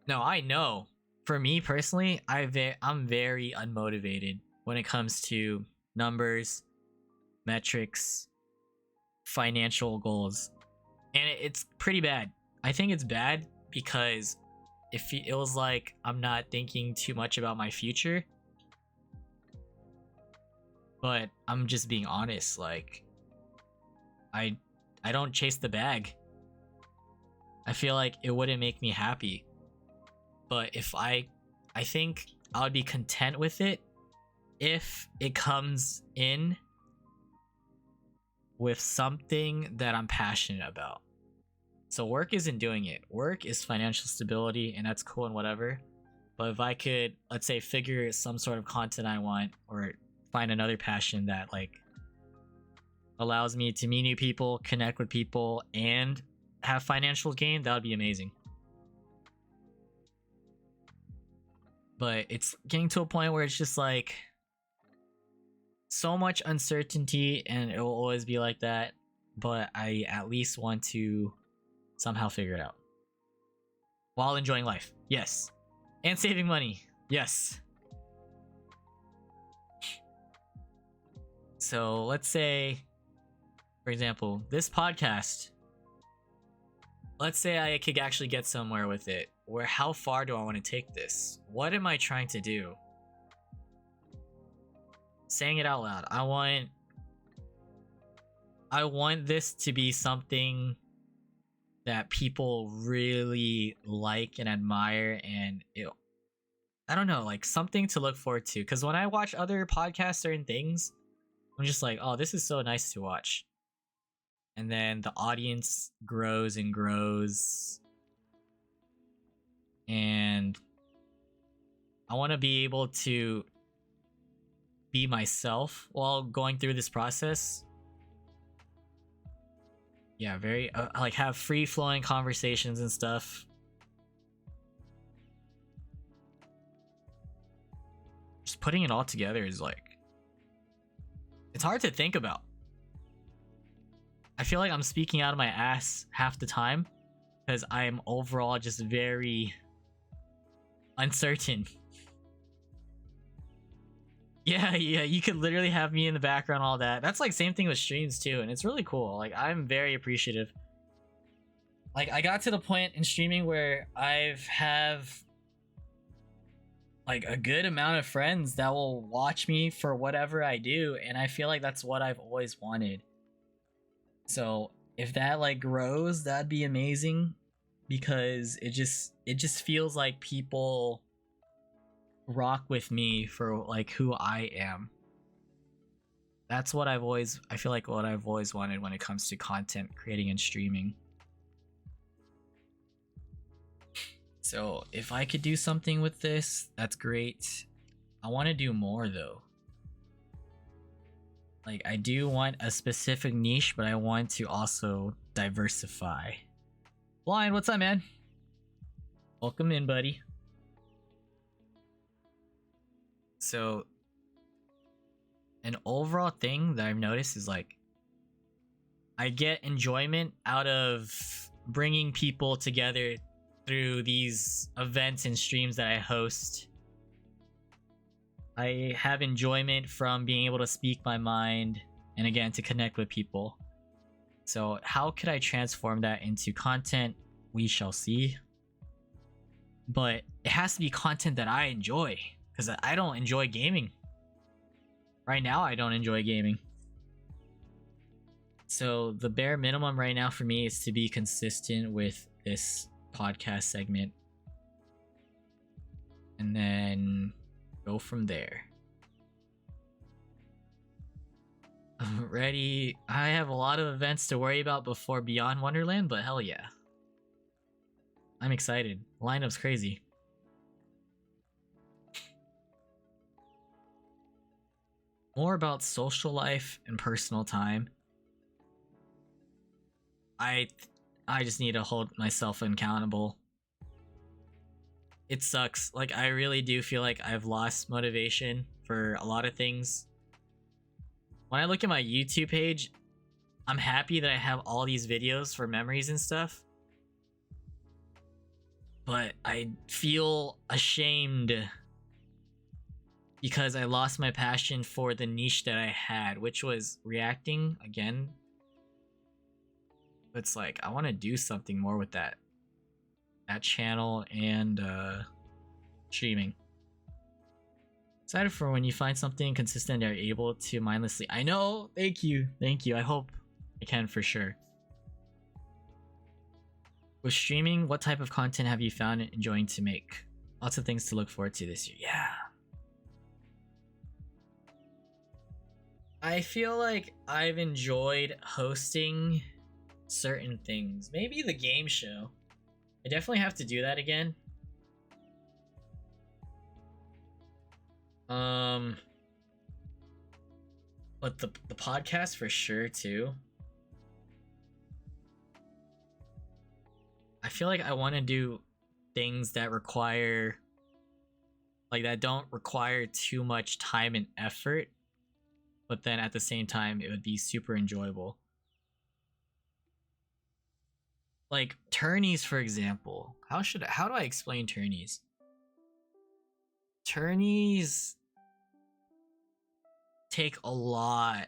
No, I know. For me personally, I'm very unmotivated when it comes to numbers, metrics, financial goals. And it's pretty bad. I think it's bad because it feels like I'm not thinking too much about my future. But I'm just being honest, like I don't chase the bag. I feel like it wouldn't make me happy. But if I think I would be content with it if it comes in with something that I'm passionate about. So work isn't doing it. Work is financial stability, and that's cool and whatever. But if I could, let's say, figure some sort of content I want, or find another passion that like allows me to meet new people, connect with people, and have financial gain, that would be amazing. But it's getting to a point where it's just like so much uncertainty, and it will always be like that. But I at least want to somehow figure it out while enjoying life. Yes. And saving money. Yes. So let's say, for example, this podcast, let's say I could actually get somewhere with it. Where, how far do I want to take this? What am I trying to do? Saying it out loud. I want this to be something that people really like and admire, and I don't know, like something to look forward to. Because when I watch other podcasts, certain things, I'm just like, oh, this is so nice to watch. And then the audience grows and grows, and I want to be able to be myself while going through this process. Yeah, very like have free flowing conversations and stuff. Just putting it all together is like, it's hard to think about. I feel like I'm speaking out of my ass half the time because I'm overall just very uncertain. Yeah, you could literally have me in the background, all that. That's like same thing with streams too, and it's really cool. Like I'm very appreciative. Like I got to the point in streaming where I've have like a good amount of friends that will watch me for whatever I do, and I feel like that's what I've always wanted. So if that like grows, that'd be amazing, because it just feels like people rock with me for like who I am. That's what I feel like what I've always wanted when it comes to content creating and streaming. So if I could do something with this, that's great. I want to do more though. Like I do want a specific niche, but I want to also diversify. Blind, what's up, man? Welcome in, buddy. So an overall thing that I've noticed is like I get enjoyment out of bringing people together through these events and streams that I host. I have enjoyment from being able to speak my mind and again to connect with people. So how could I transform that into content? We shall see. But it has to be content that I enjoy, because I don't enjoy gaming. Right now, I don't enjoy gaming. So the bare minimum right now for me is to be consistent with this podcast segment. And then go from there. I'm ready. I have a lot of events to worry about before Beyond Wonderland, but hell yeah. I'm excited. Lineup's crazy. More about social life and personal time. I just need to hold myself accountable. It sucks. Like I really do feel like I've lost motivation for a lot of things. When I look at my YouTube page, I'm happy that I have all these videos for memories and stuff. But I feel ashamed because I lost my passion for the niche that I had, which was reacting again. But it's like I want to do something more with that channel and streaming. Excited for when you find something consistent and are able to mindlessly. I know. Thank you. I hope I can for sure. With streaming, what type of content have you found enjoying to make? Lots of things to look forward to this year. Yeah. I feel like I've enjoyed hosting certain things. Maybe the game show. I definitely have to do that again. But the podcast for sure too. I feel like I want to do things that require, like that don't require too much time and effort, but then at the same time it would be super enjoyable. Like tourneys, for example. How do I explain tourneys? Tourneys take a lot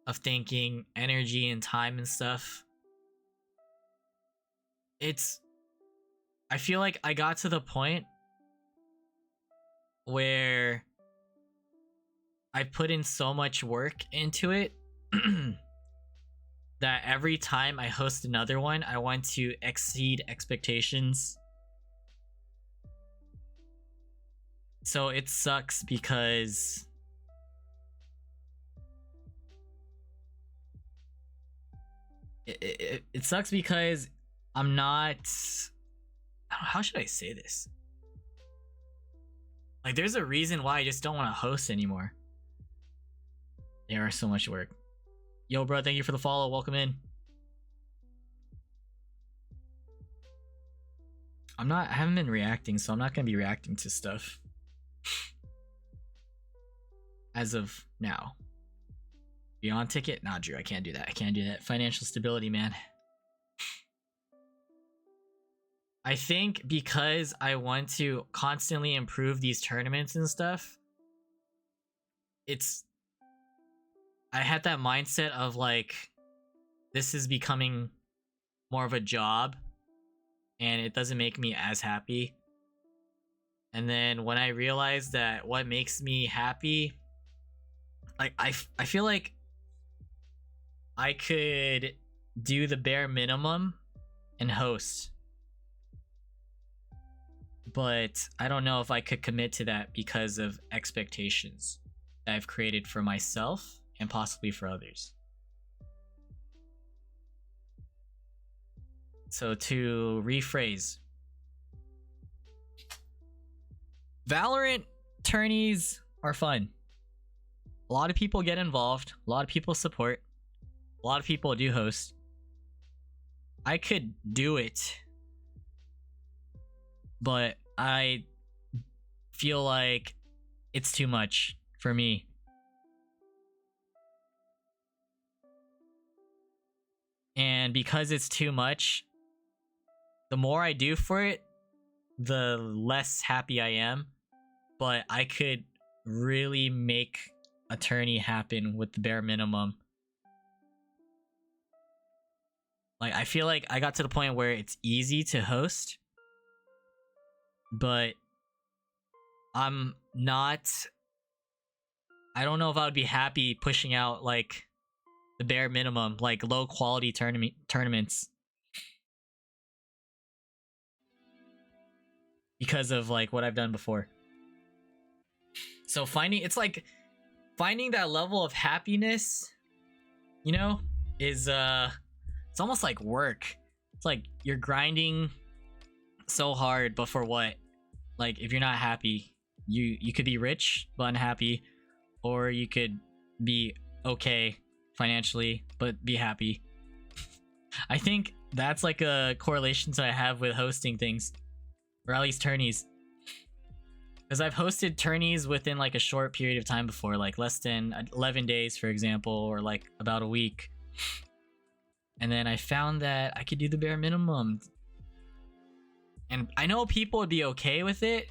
of thinking, energy, and time and stuff. I feel like I got to the point where I put in so much work into it that every time I host another one, I want to exceed expectations. So it sucks because it sucks because I'm not. How should I say this? Like, there's a reason why I just don't want to host anymore. There are so much work. Yo, bro, thank you for the follow. Welcome in. I haven't been reacting, so I'm not gonna be reacting to stuff as of now. Beyond ticket? Nah, Drew, I can't do that. I can't do that. Financial stability, man. I think because I want to constantly improve these tournaments and stuff, I had that mindset of like, this is becoming more of a job and it doesn't make me as happy. And then when I realized that what makes me happy, like I feel like I could do the bare minimum and host. But I don't know if I could commit to that because of expectations that I've created for myself and possibly for others. So to rephrase, Valorant tourneys are fun. A lot of people get involved, a lot of people support, a lot of people do host. I could do it, but I feel like it's too much for me. And because it's too much, the more I do for it, the less happy I am. But I could really make a tourney happen with the bare minimum. Like, I feel like I got to the point where it's easy to host, but I don't know if I would be happy pushing out like the bare minimum, like low quality tournaments, because of like what I've done before. So finding that level of happiness, you know, is it's almost like work. It's like you're grinding so hard, but for what? Like, if you're not happy, you could be rich but unhappy, or you could be okay financially but be happy. I think that's like a correlation that I have with hosting things, or at least tourneys, because I've hosted tourneys within like a short period of time before, like less than 11 days for example, or like about a week, and then I found that I could do the bare minimum. And I know people would be okay with it,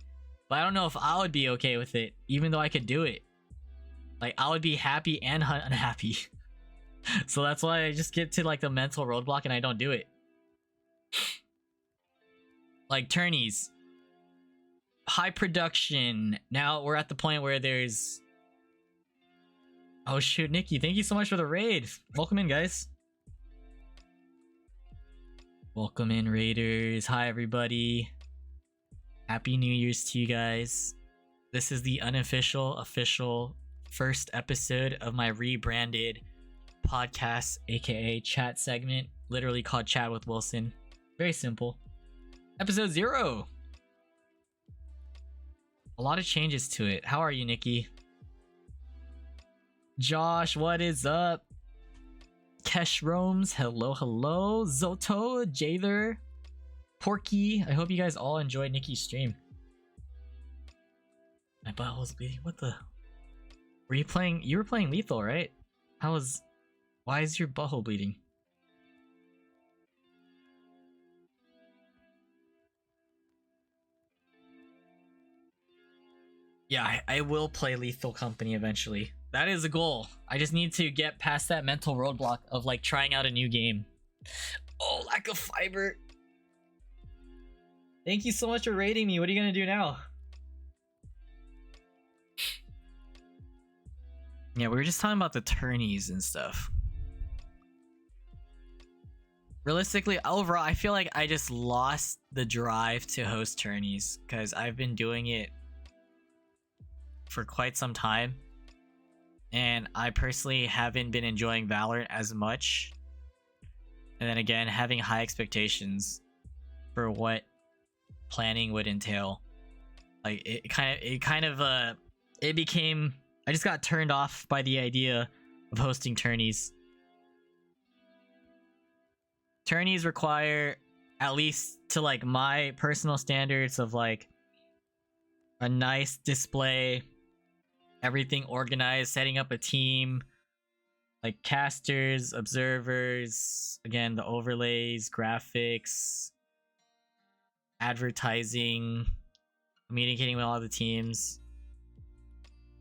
but I don't know if I would be okay with it, even though I could do it. Like, I would be happy and unhappy. So that's why I just get to like the mental roadblock and I don't do it. Like tourneys, high production. Now we're at the point where there's... Oh shoot, Nikki, thank you so much for the raid. Welcome in, guys. Welcome in, raiders. Hi, everybody. Happy New Year's to you guys. This is the unofficial, official first episode of my rebranded podcast, aka chat segment, literally called Chat with Wilson. Very simple. Episode 0. A lot of changes to it. How are you, Nikki? Josh, what is up? Kesh Roams, hello, hello. Zoto, Jather, Porky. I hope you guys all enjoyed Nikki's stream. My butthole's bleeding. What the? Were you playing? You were playing Lethal, right? Why is your butthole bleeding? Yeah, I will play Lethal Company eventually. That is a goal. I just need to get past that mental roadblock of like trying out a new game. Oh, lack of fiber. Thank you so much for rating me. What are you gonna do now? Yeah, we were just talking about the tourneys and stuff. realistically, overall, I feel like I just lost the drive to host tourneys because I've been doing it for quite some time, and I personally haven't been enjoying Valorant as much. And then again, having high expectations for what planning would entail, like it became, I just got turned off by the idea of hosting tourneys. Tourneys require, at least to like my personal standards, of like a nice display, everything organized, setting up a team, like casters, observers, again, the overlays, graphics, advertising, communicating with all the teams.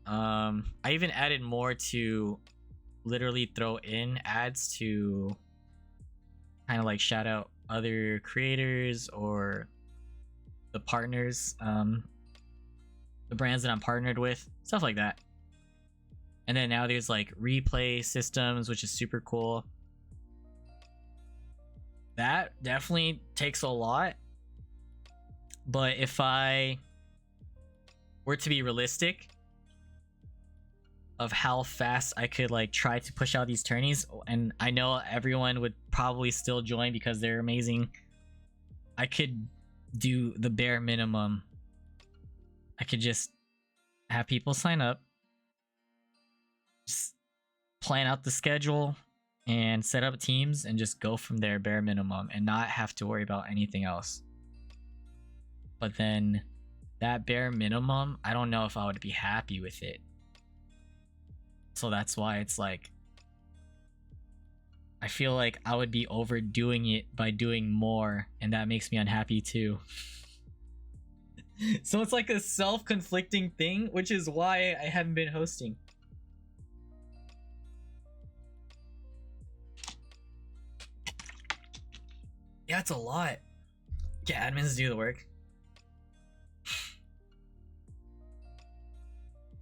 I even added more to literally throw in ads to kind of like shout out other creators or the partners, the brands that I'm partnered with, stuff like that. And then now there's like replay systems, which is super cool. That definitely takes a lot. But if I were to be realistic of how fast I could like try to push out these tourneys, and I know everyone would probably still join because they're amazing, I could do the bare minimum. I could just have people sign up, just plan out the schedule and set up teams and just go from there, bare minimum, and not have to worry about anything else. But then that bare minimum, I don't know if I would be happy with it. So that's why it's like, I feel like I would be overdoing it by doing more, and that makes me unhappy too. So it's like a self-conflicting thing, which is why I haven't been hosting. Yeah, it's a lot. Yeah, admins do the work.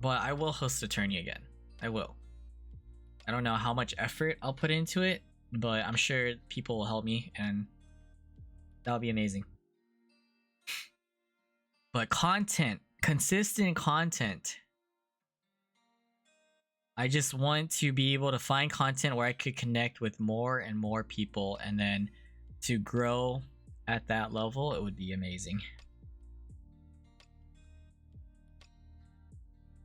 But I will host a tourney again. I will. I don't know how much effort I'll put into it, but I'm sure people will help me, and that'll be amazing. But content, consistent content. I just want to be able to find content where I could connect with more and more people, and then to grow at that level, it would be amazing.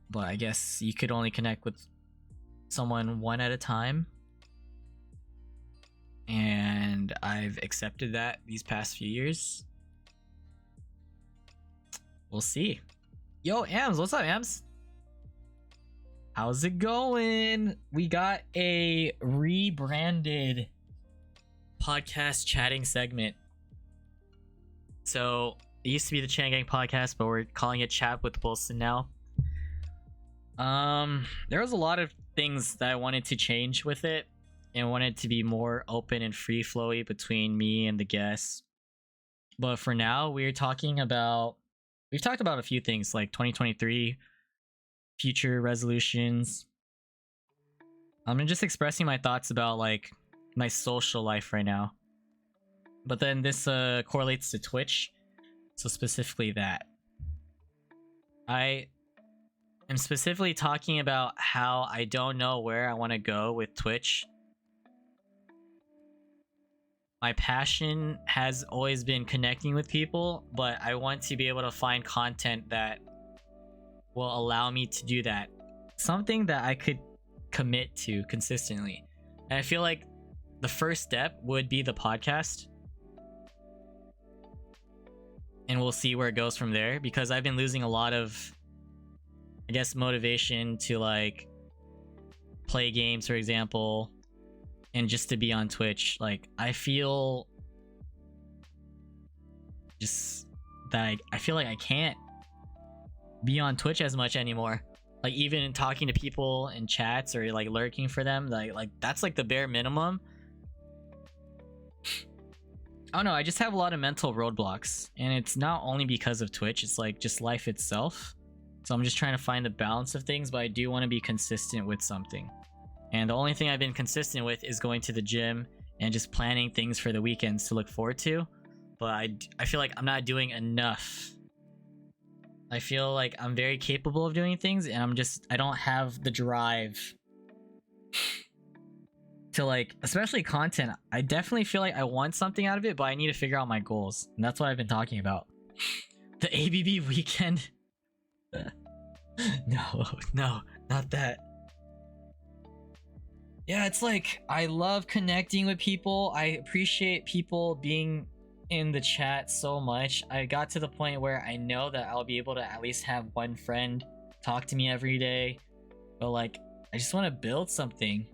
But I guess you could only connect with someone one at a time, and I've accepted that these past few years. We'll see. Yo, Ams, what's up, Ams? How's it going? We got a rebranded podcast chatting segment. So it used to be the Chang podcast, but we're calling it Chat with Wilson now. There was a lot of things that I wanted to change with it, and wanted to be more open and free flowy between me and the guests. But for now, we've talked about a few things like 2023, future resolutions. I'm just expressing my thoughts about like my social life right now. But then this correlates to Twitch, so specifically that. I am specifically talking about how I don't know where I want to go with Twitch. My passion has always been connecting with people, but I want to be able to find content that will allow me to do that. Something that I could commit to consistently. And I feel like the first step would be the podcast. And we'll see where it goes from there, because I've been losing a lot of, I guess, motivation to like play games, for example, and just to be on Twitch. Like, I feel just that I feel like I can't be on Twitch as much anymore. Like, even talking to people in chats or like lurking for them, like that's like the bare minimum. I don't know, I just have a lot of mental roadblocks, and it's not only because of Twitch, it's like just life itself. So I'm just trying to find the balance of things, but I do want to be consistent with something. And the only thing I've been consistent with is going to the gym and just planning things for the weekends to look forward to. But I feel like I'm not doing enough. I feel like I'm very capable of doing things, and I don't have the drive to, like, especially content. I definitely feel like I want something out of it, but I need to figure out my goals, and that's what I've been talking about. The ABB weekend. No, not that. Yeah, it's like, I love connecting with people. I appreciate people being in the chat so much. I got to the point where I know that I'll be able to at least have one friend talk to me every day. But like, I just want to build something.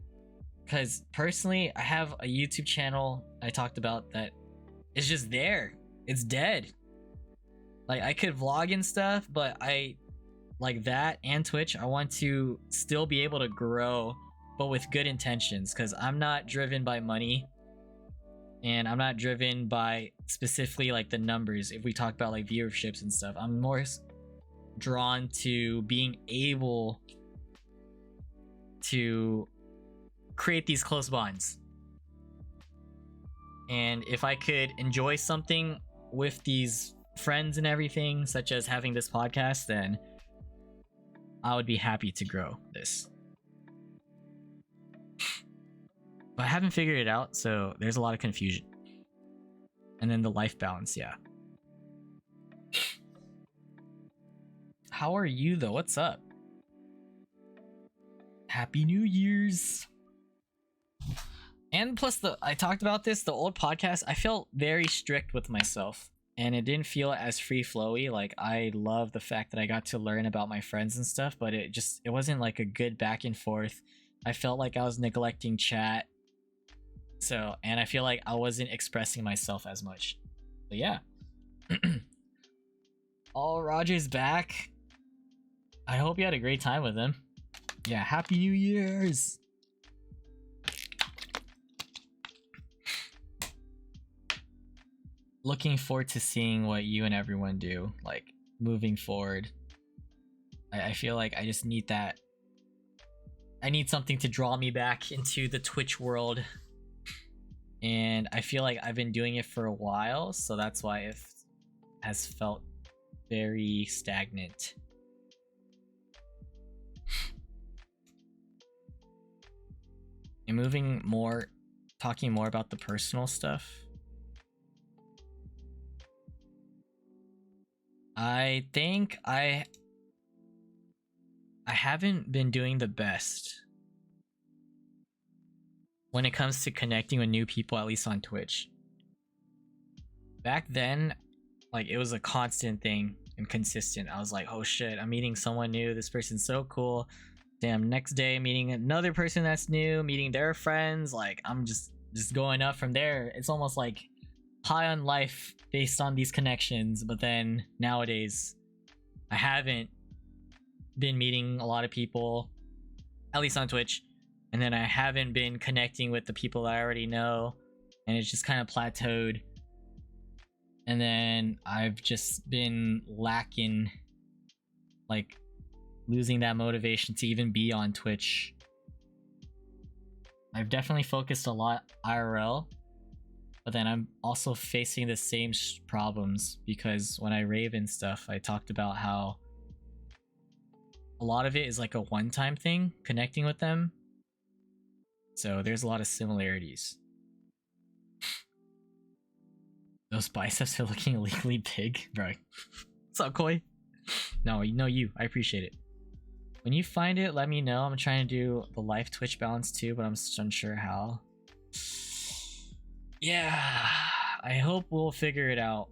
Because personally, I have a YouTube channel I talked about that is just there. It's dead. Like, I could vlog and stuff, but I like that and Twitch. I want to still be able to grow, but with good intentions, because I'm not driven by money, and I'm not driven by specifically like the numbers. If we talk about like viewerships and stuff, I'm more drawn to being able to create these close bonds. And if I could enjoy something with these friends and everything, such as having this podcast, then I would be happy to grow this. But I haven't figured it out, so there's a lot of confusion. And then the life balance, yeah. How are you though? What's up? Happy New Year's. And plus, I talked about this, the old podcast, I felt very strict with myself, and it didn't feel as free flowy. Like, I love the fact that I got to learn about my friends and stuff, but it wasn't like a good back and forth. I felt like I was neglecting chat. So, and I feel like I wasn't expressing myself as much. But yeah. All Roger's back. I hope you had a great time with him. Yeah, Happy New Year's! Looking forward to seeing what you and everyone do, like, moving forward. I feel like I just need that. I need something to draw me back into the Twitch world. And I feel like I've been doing it for a while, so that's why it has felt very stagnant. And talking more about the personal stuff. I think I haven't been doing the best when it comes to connecting with new people, at least on Twitch. Back then, like, it was a constant thing and consistent. I was like, oh shit, I'm meeting someone new. This person's so cool. Damn, next day meeting another person that's new, meeting their friends. Like, I'm just going up from there. It's almost like high on life based on these connections. But then nowadays, I haven't been meeting a lot of people, at least on Twitch. And then I haven't been connecting with the people that I already know, and it's just kind of plateaued. And then I've just been lacking, like, losing that motivation to even be on Twitch. I've definitely focused a lot IRL, but then I'm also facing the same problems, because when I rave and stuff, I talked about how a lot of it is like a one-time thing, connecting with them. So there's a lot of similarities. Those biceps are looking illegally big, bro. What's up, Koi? No, you. I appreciate it. When you find it, let me know. I'm trying to do the live Twitch balance too, but I'm just unsure how. Yeah, I hope we'll figure it out.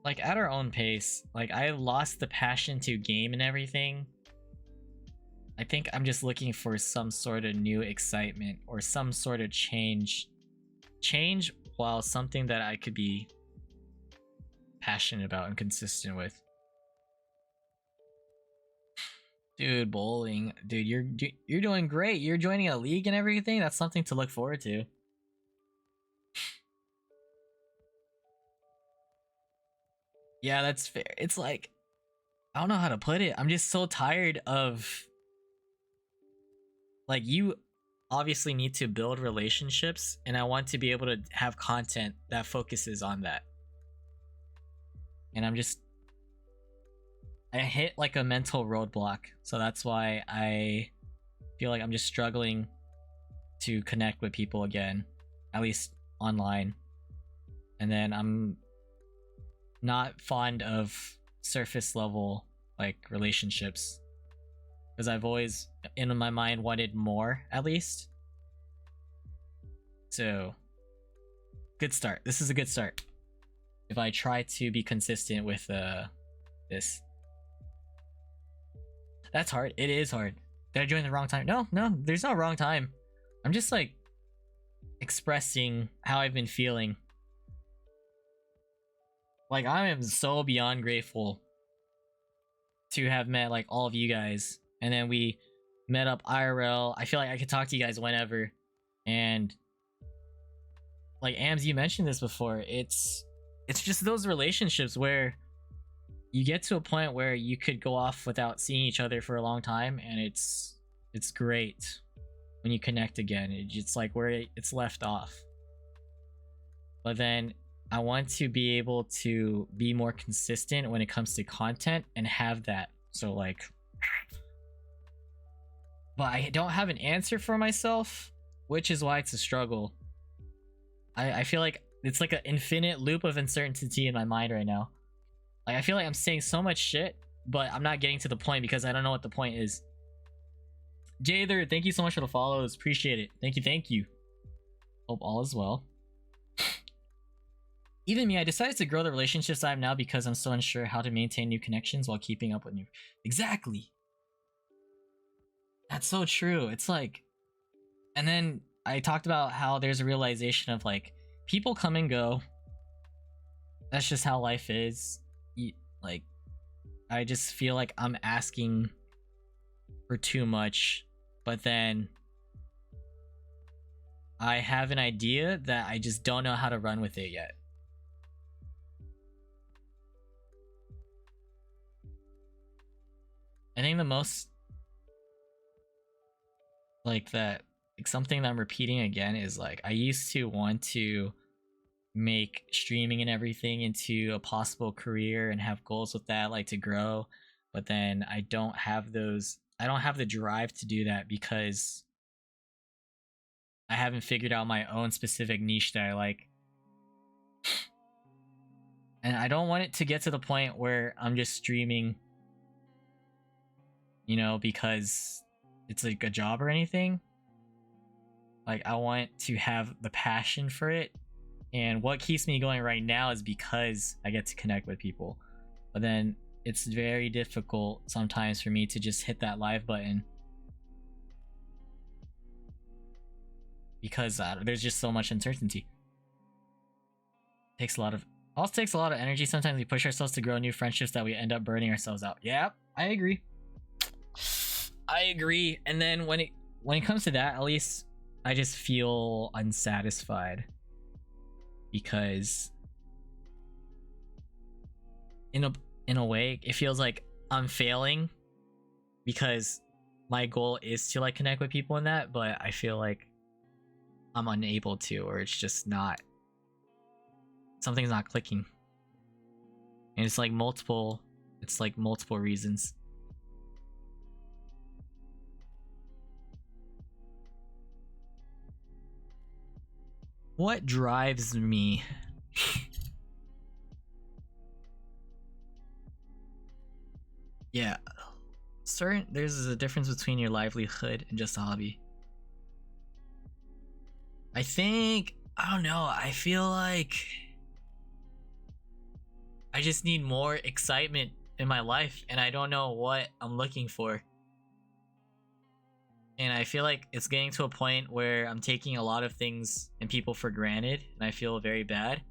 Like, at our own pace. Like, I lost the passion to game and everything. I think I'm just looking for some sort of new excitement or some sort of change. Change while something that I could be passionate about and consistent with. Dude, bowling. Dude, you're doing great. You're joining a league and everything. That's something to look forward to. Yeah, that's fair. It's like, I don't know how to put it. I'm just so tired of, like, you obviously need to build relationships, and I want to be able to have content that focuses on that. And I hit like a mental roadblock, so that's why I feel like I'm just struggling to connect with people again, at least online. And then I'm not fond of surface level like relationships, because I've always in my mind wanted more, at least. So good start. This is a good start if I try to be consistent with this. That's hard. It is hard. Did I join the wrong time? No, there's no wrong time. I'm just like expressing how I've been feeling. Like, I am so beyond grateful to have met like all of you guys, and then we met up IRL. I feel like I could talk to you guys whenever. And like Ams, you mentioned this before, it's just those relationships where you get to a point where you could go off without seeing each other for a long time, and it's great when you connect again. It's like where it's left off. But then I want to be able to be more consistent when it comes to content and have that. So like, but I don't have an answer for myself, which is why it's a struggle. I feel like it's like an infinite loop of uncertainty in my mind right now. Like, I feel like I'm saying so much shit, but I'm not getting to the point because I don't know what the point is. Jather, thank you so much for the follows. Appreciate it. Thank you. Hope all is well. Even me, I decided to grow the relationships I have now because I'm so unsure how to maintain new connections while keeping up with new. Exactly. That's so true. It's like, and then I talked about how there's a realization of like, people come and go. That's just how life is. Like, I just feel like I'm asking for too much, but then I have an idea that I just don't know how to run with it yet. I think the most like that, like something that I'm repeating again is like, I used to want to make streaming and everything into a possible career and have goals with that, like to grow, but then I don't have the drive to do that because I haven't figured out my own specific niche that I like. And I don't want it to get to the point where I'm just streaming, you know, because it's like a job or anything. Like, I want to have the passion for it. And what keeps me going right now is because I get to connect with people. But then it's very difficult sometimes for me to just hit that live button because there's just so much uncertainty. Takes a lot of energy. Sometimes we push ourselves to grow new friendships that we end up burning ourselves out. Yeah, I agree. And then when it comes to that, at least I just feel unsatisfied because in a way it feels like I'm failing because my goal is to like connect with people in that, but I feel like I'm unable to, or it's just not, something's not clicking. And it's like multiple reasons. What drives me? Yeah. There's a difference between your livelihood and just a hobby. I don't know, I feel like I just need more excitement in my life, and I don't know what I'm looking for. And I feel like it's getting to a point where I'm taking a lot of things and people for granted, and I feel very bad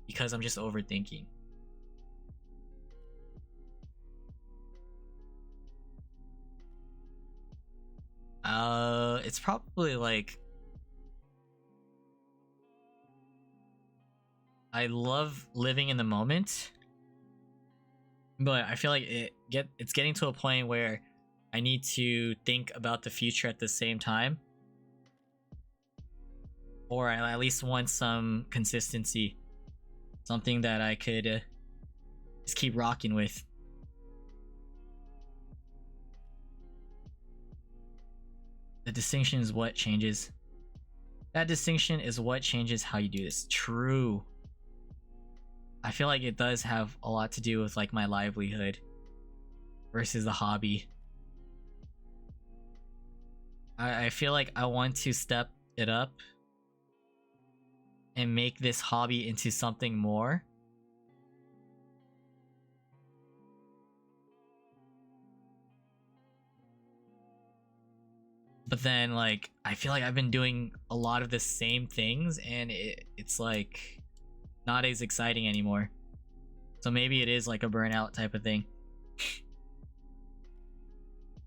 because I'm just overthinking. It's probably like, I love living in the moment, but I feel like it's getting to a point where I need to think about the future at the same time. or I at least want some consistency, something that I could just keep rocking with. The distinction is what changes. That distinction is what changes how you do this. True. I feel like it does have a lot to do with like my livelihood versus the hobby. I feel like I want to step it up and make this hobby into something more. But then like I feel like I've been doing a lot of the same things and it's like not as exciting anymore. So maybe it is like a burnout type of thing.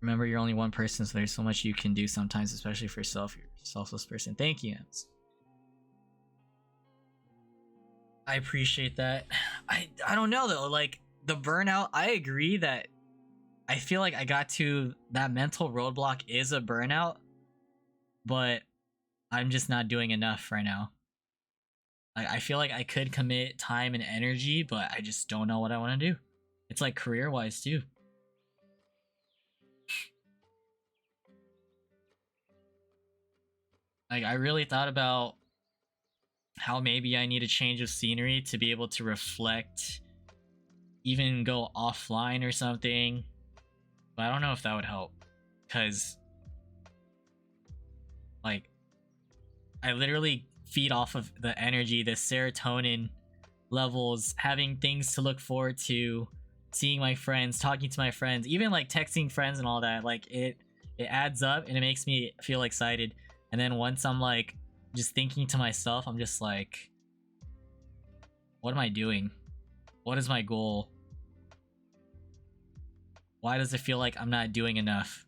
Remember, you're only one person, so there's so much you can do sometimes, especially for yourself. You're a selfless person. Thank you, Ems. I appreciate that. I don't know though, like the burnout, I agree that I feel like I got to that mental roadblock is a burnout, but I'm just not doing enough right now. Like I feel like I could commit time and energy, but I just don't know what I want to do. It's like career-wise too. Like I really thought about how maybe I need a change of scenery to be able to reflect, even go offline or something. But I don't know if that would help, because like I literally feed off of the energy, the serotonin levels, having things to look forward to, seeing my friends, talking to my friends, even like texting friends and all that. Like it adds up and it makes me feel excited. And then once I'm like just thinking to myself, I'm just like, what am I doing? What is my goal? Why does it feel like I'm not doing enough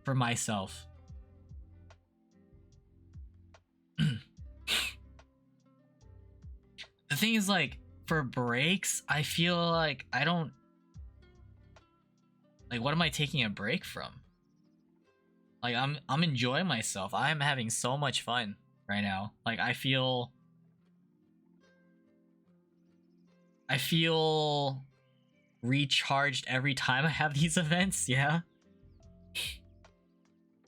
for myself? The thing is, like, for breaks, I feel like I don't... Like, what am I taking a break from? Like, I'm enjoying myself. I'm having so much fun right now. Like, I feel recharged every time I have these events, yeah?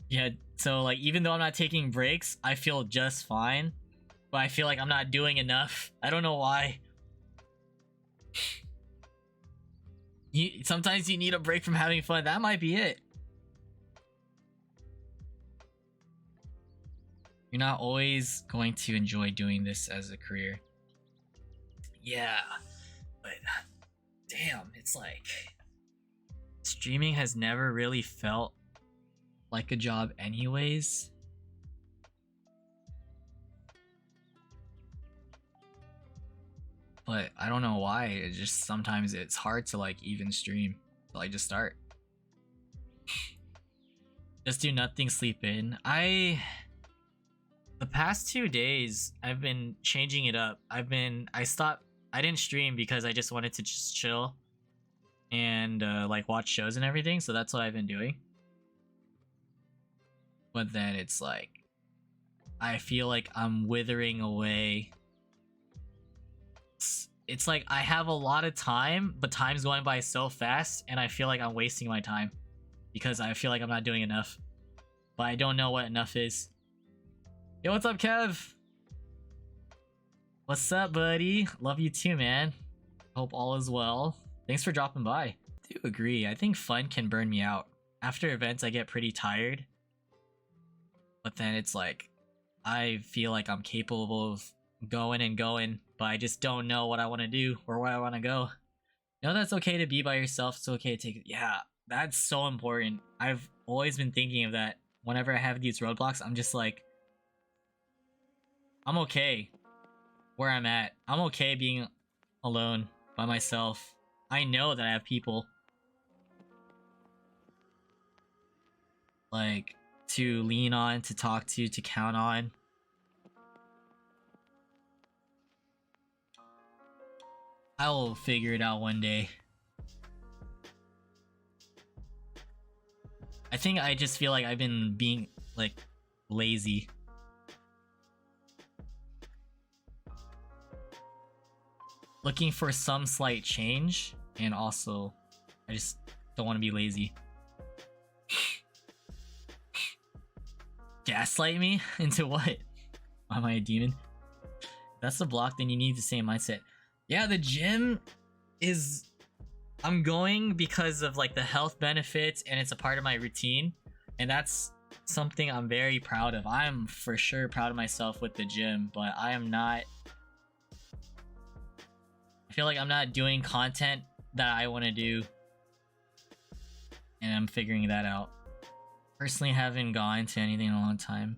Yeah, so, like, even though I'm not taking breaks, I feel just fine. But I feel like I'm not doing enough. I don't know why. Sometimes you need a break from having fun. That might be it. You're not always going to enjoy doing this as a career. Yeah, but damn, it's like streaming has never really felt like a job anyways. But I don't know why. It just sometimes it's hard to like even stream. So I just start. Just do nothing, sleep in. The past 2 days I've been changing it up. I didn't stream because I just wanted to just chill and like watch shows and everything, so that's what I've been doing. But then it's like I feel like I'm withering away. It's like I have a lot of time, but time's going by so fast and I feel like I'm wasting my time because I feel like I'm not doing enough. But I don't know what enough is. Yo, what's up, Kev? What's up, buddy? Love you too, man. Hope all is well. Thanks for dropping by. I do agree. I think fun can burn me out. After events, I get pretty tired. But then it's like, I feel like I'm capable of going and going, but I just don't know what I want to do or where I want to go. You know, that's okay to be by yourself. It's okay to take it. Yeah, that's so important. I've always been thinking of that. Whenever I have these roadblocks, I'm just like, I'm okay where I'm at. I'm okay being alone by myself. I know that I have people like to lean on, to talk to count on. I will figure it out one day. I think I just feel like I've been being like lazy. looking for some slight change, and also I just don't want to be lazy. Gaslight me into what? Am I a demon? If that's the block, then you need the same mindset. Yeah, the gym is, I'm going because of like the health benefits, and it's a part of my routine, and that's something I'm very proud of. I'm for sure proud of myself with the gym, but I feel like I'm not doing content that I want to do, and I'm figuring that out. Personally, haven't gone to anything in a long time.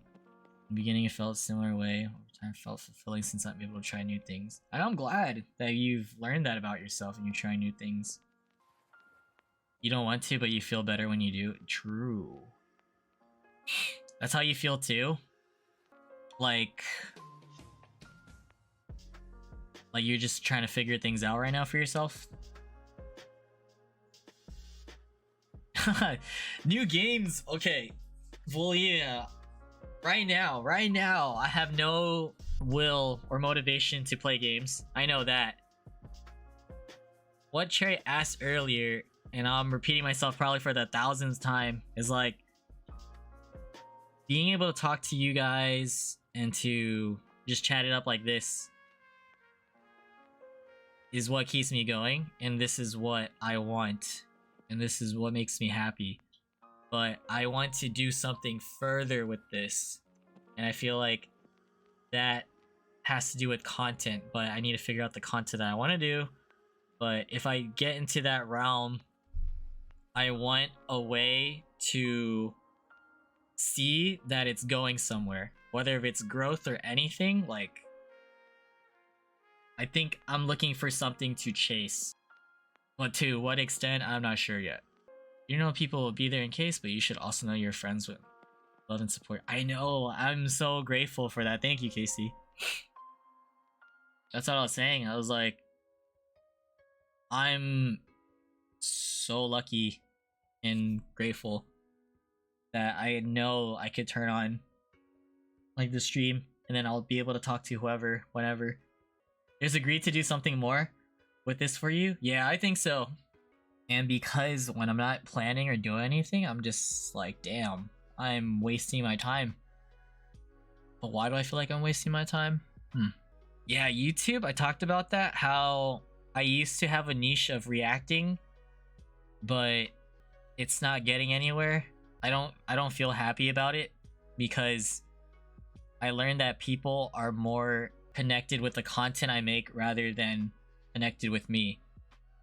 In the beginning, it felt a similar way. Over time, it felt fulfilling since I'm able to try new things. And I'm glad that you've learned that about yourself and you're trying new things. You don't want to, but you feel better when you do. True. That's how you feel too? Like you're just trying to figure things out right now for yourself? New games? Okay. Well, yeah. Right now, I have no will or motivation to play games. I know that. What Cherry asked earlier, and I'm repeating myself probably for the 1000th time, is like being able to talk to you guys and to just chat it up like this is what keeps me going, and this is what I want, and this is what makes me happy. But I want to do something further with this, and I feel like that has to do with content, but I need to figure out the content that I want to do. But if I get into that realm, I want a way to see that it's going somewhere, whether if it's growth or anything. Like, I think I'm looking for something to chase, but to what extent, I'm not sure yet. You know, people will be there in case, but you should also know your friends with love and support. I know, I'm so grateful for that. Thank you, Casey. That's what I was saying. I was like, I'm so lucky and grateful that I know I could turn on like the stream, and then I'll be able to talk to whoever, whenever. There's agreed to do something more with this for you? Yeah, I think so. And because when I'm not planning or doing anything, I'm just like, damn, I'm wasting my time. But why do I feel like I'm wasting my time? Yeah, YouTube, I talked about that, how I used to have a niche of reacting, but it's not getting anywhere. I don't feel happy about it, because I learned that people are more connected with the content I make rather than connected with me.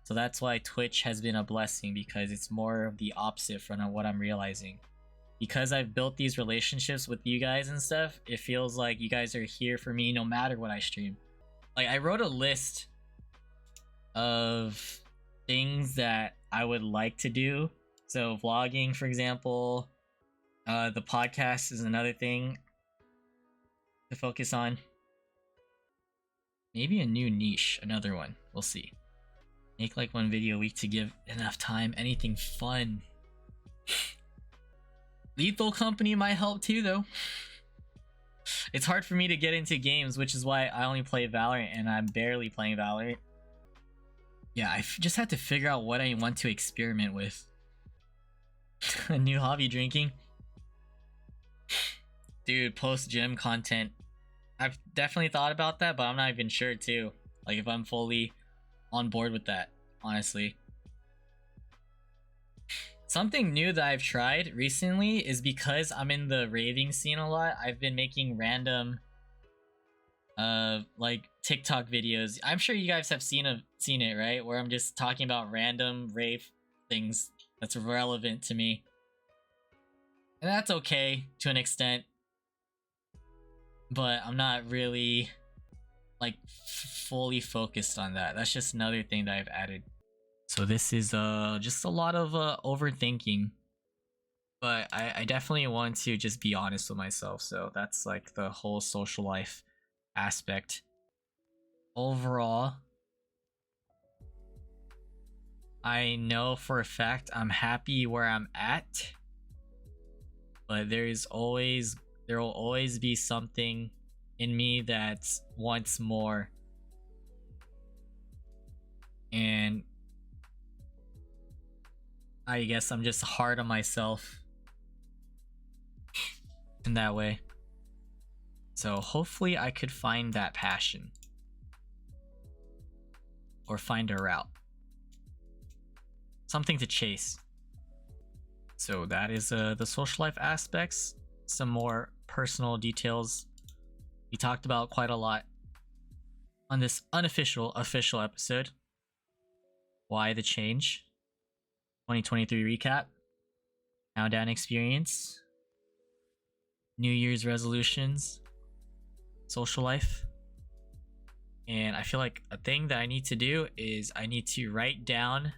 So that's why Twitch has been a blessing, because it's more of the opposite from what I'm realizing. Because I've built these relationships with you guys and stuff, it feels like you guys are here for me no matter what I stream. Like, I wrote a list of things that I would like to do. So vlogging, for example, the podcast is another thing to focus on. Maybe a new niche, another one. We'll see. Make like one video a week to give enough time. Anything fun. Lethal Company might help too, though. It's hard for me to get into games, which is why I only play Valorant, and I'm barely playing Valorant. Yeah, I just had to figure out what I want to experiment with. A new hobby, drinking. Dude, post-gym content. I've definitely thought about that, but I'm not even sure too. Like, if I'm fully on board with that, honestly. Something new that I've tried recently is, because I'm in the raving scene a lot, I've been making random like TikTok videos. I'm sure you guys have seen it, right? Where I'm just talking about random rave things that's relevant to me. And that's okay to an extent. But I'm not really like fully focused on that. That's just another thing that I've added. So this is just a lot of overthinking. But I definitely want to just be honest with myself. So that's like the whole social life aspect. Overall, I know for a fact I'm happy where I'm at. But there will always be something in me that wants more. And I guess I'm just hard on myself in that way. So hopefully I could find that passion. Or find a route. Something to chase. So that is the social life aspects. Some more personal details we talked about quite a lot on this official episode. Why the change? 2023 recap. Countdown experience. New Year's resolutions. Social life. And I feel like a thing that I need to do is I need to write down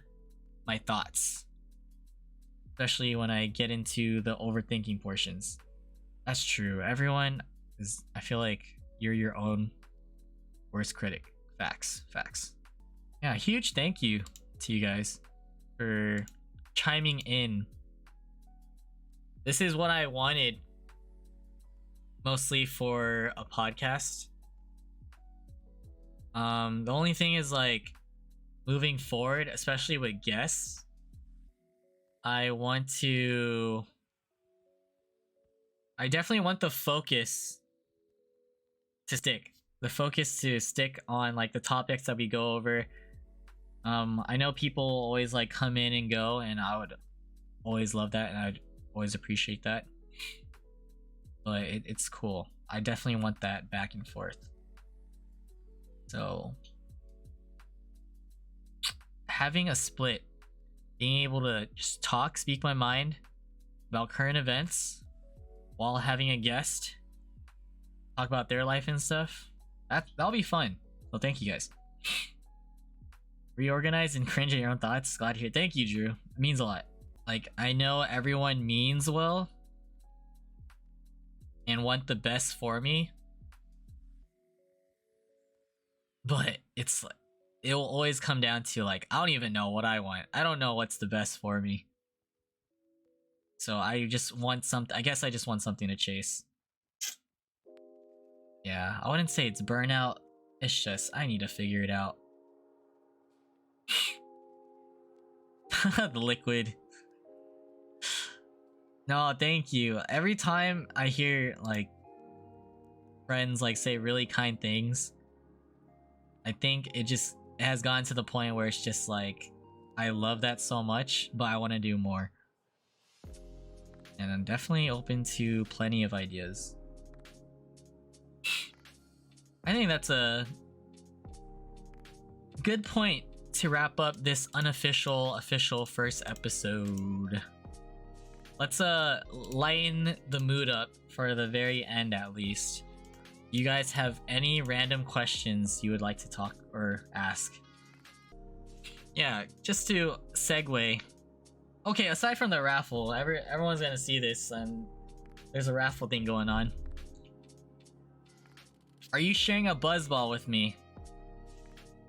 my thoughts. Especially when I get into the overthinking portions. That's true. Everyone is, I feel like you're your own worst critic. Facts. Yeah, huge thank you to you guys for chiming in. This is what I wanted mostly for a podcast. The only thing is, like, moving forward, especially with guests, I definitely want the focus to stick on, like, the topics that we go over. I know people always, like, come in and go, and I would always love that, and I'd always appreciate that. But it's cool. I definitely want that back and forth. So having a split, being able to just speak my mind about current events while having a guest talk about their life and stuff, that'll be fun. So thank you guys. Reorganize and cringe at your own thoughts. Glad to hear. Thank you, Drew. It means a lot. Like, I know everyone means well and want the best for me, but it's like, it will always come down to, like, I don't even know what I want. I don't know what's the best for me. So I just want something. I guess I just want something to chase. Yeah, I wouldn't say it's burnout. It's just I need to figure it out. The liquid. No, thank you. Every time I hear, like, friends, like, say really kind things, I think it has gotten to the point where it's just like, I love that so much, but I want to do more. And I'm definitely open to plenty of ideas. I think that's a good point to wrap up this official first episode. Let's lighten the mood up for the very end, at least. You guys have any random questions you would like to talk or ask? Yeah, just to segue. Okay, aside from the raffle, everyone's gonna see this, and there's a raffle thing going on. Are you sharing a buzzball with me?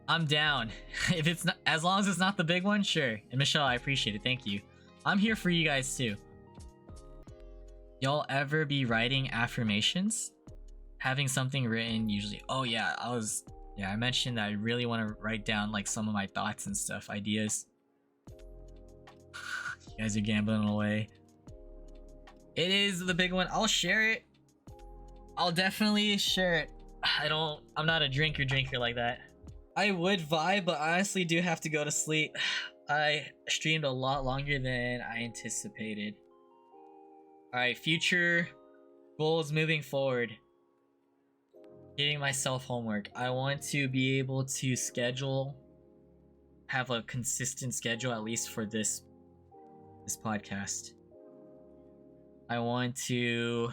I'm down. If it's not, as long as it's not the big one, sure. And Michelle, I appreciate it. Thank you. I'm here for you guys too. Y'all ever be writing affirmations? Having something written usually. Oh yeah, I mentioned that I really want to write down, like, some of my thoughts and stuff, ideas. You guys are gambling away. It is the big one. I'll share it. I'll definitely share it. I'm not a drinker like that. I would vibe, but I honestly do have to go to sleep. I streamed a lot longer than I anticipated. Alright, future goals moving forward. Giving myself homework. I want to be able to have a consistent schedule, at least for this podcast. I want to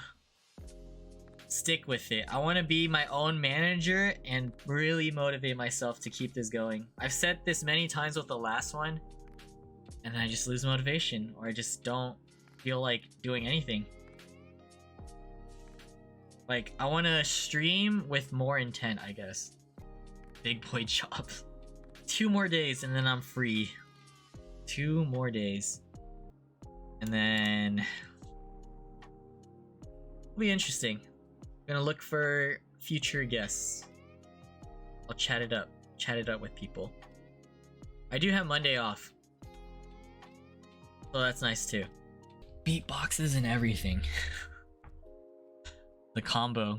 stick with it. I want to be my own manager and really motivate myself to keep this going. I've said this many times with the last one, and then I just lose motivation, or I just don't feel like doing anything. Like, I want to stream with more intent, I guess. Big boy job. 2 more days and then I'm free. 2 more days. And then it'll be interesting. I'm gonna look for future guests. I'll chat it up with people. I do have Monday off, so that's nice too. Beatboxes and everything. The combo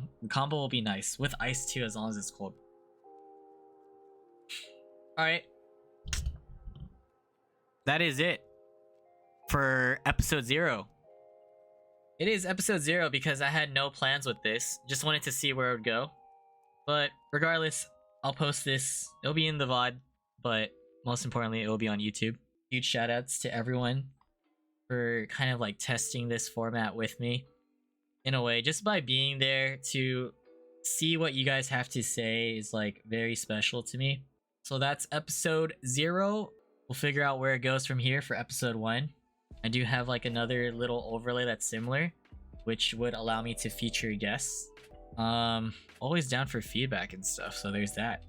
will be nice with ice too, as long as it's cold. All right, that is it for episode 0. It is episode 0 because I had no plans with this. Just wanted to see where it would go. But regardless, I'll post this. It'll be in the VOD, but most importantly, it will be on YouTube. Huge shout outs to everyone for kind of like testing this format with me. In a way, just by being there to see what you guys have to say is like very special to me. So that's episode 0. We'll figure out where it goes from here for episode 1. I do have like another little overlay that's similar, which would allow me to feature guests. Always down for feedback and stuff, so there's that.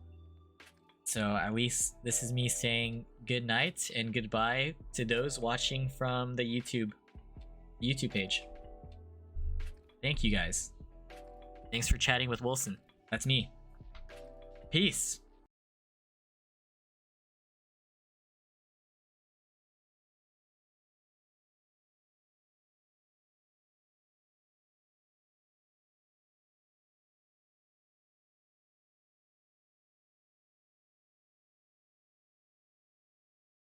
So at least this is me saying good night and goodbye to those watching from the YouTube page. Thank you guys. Thanks for chatting with Wilson. That's me. Peace.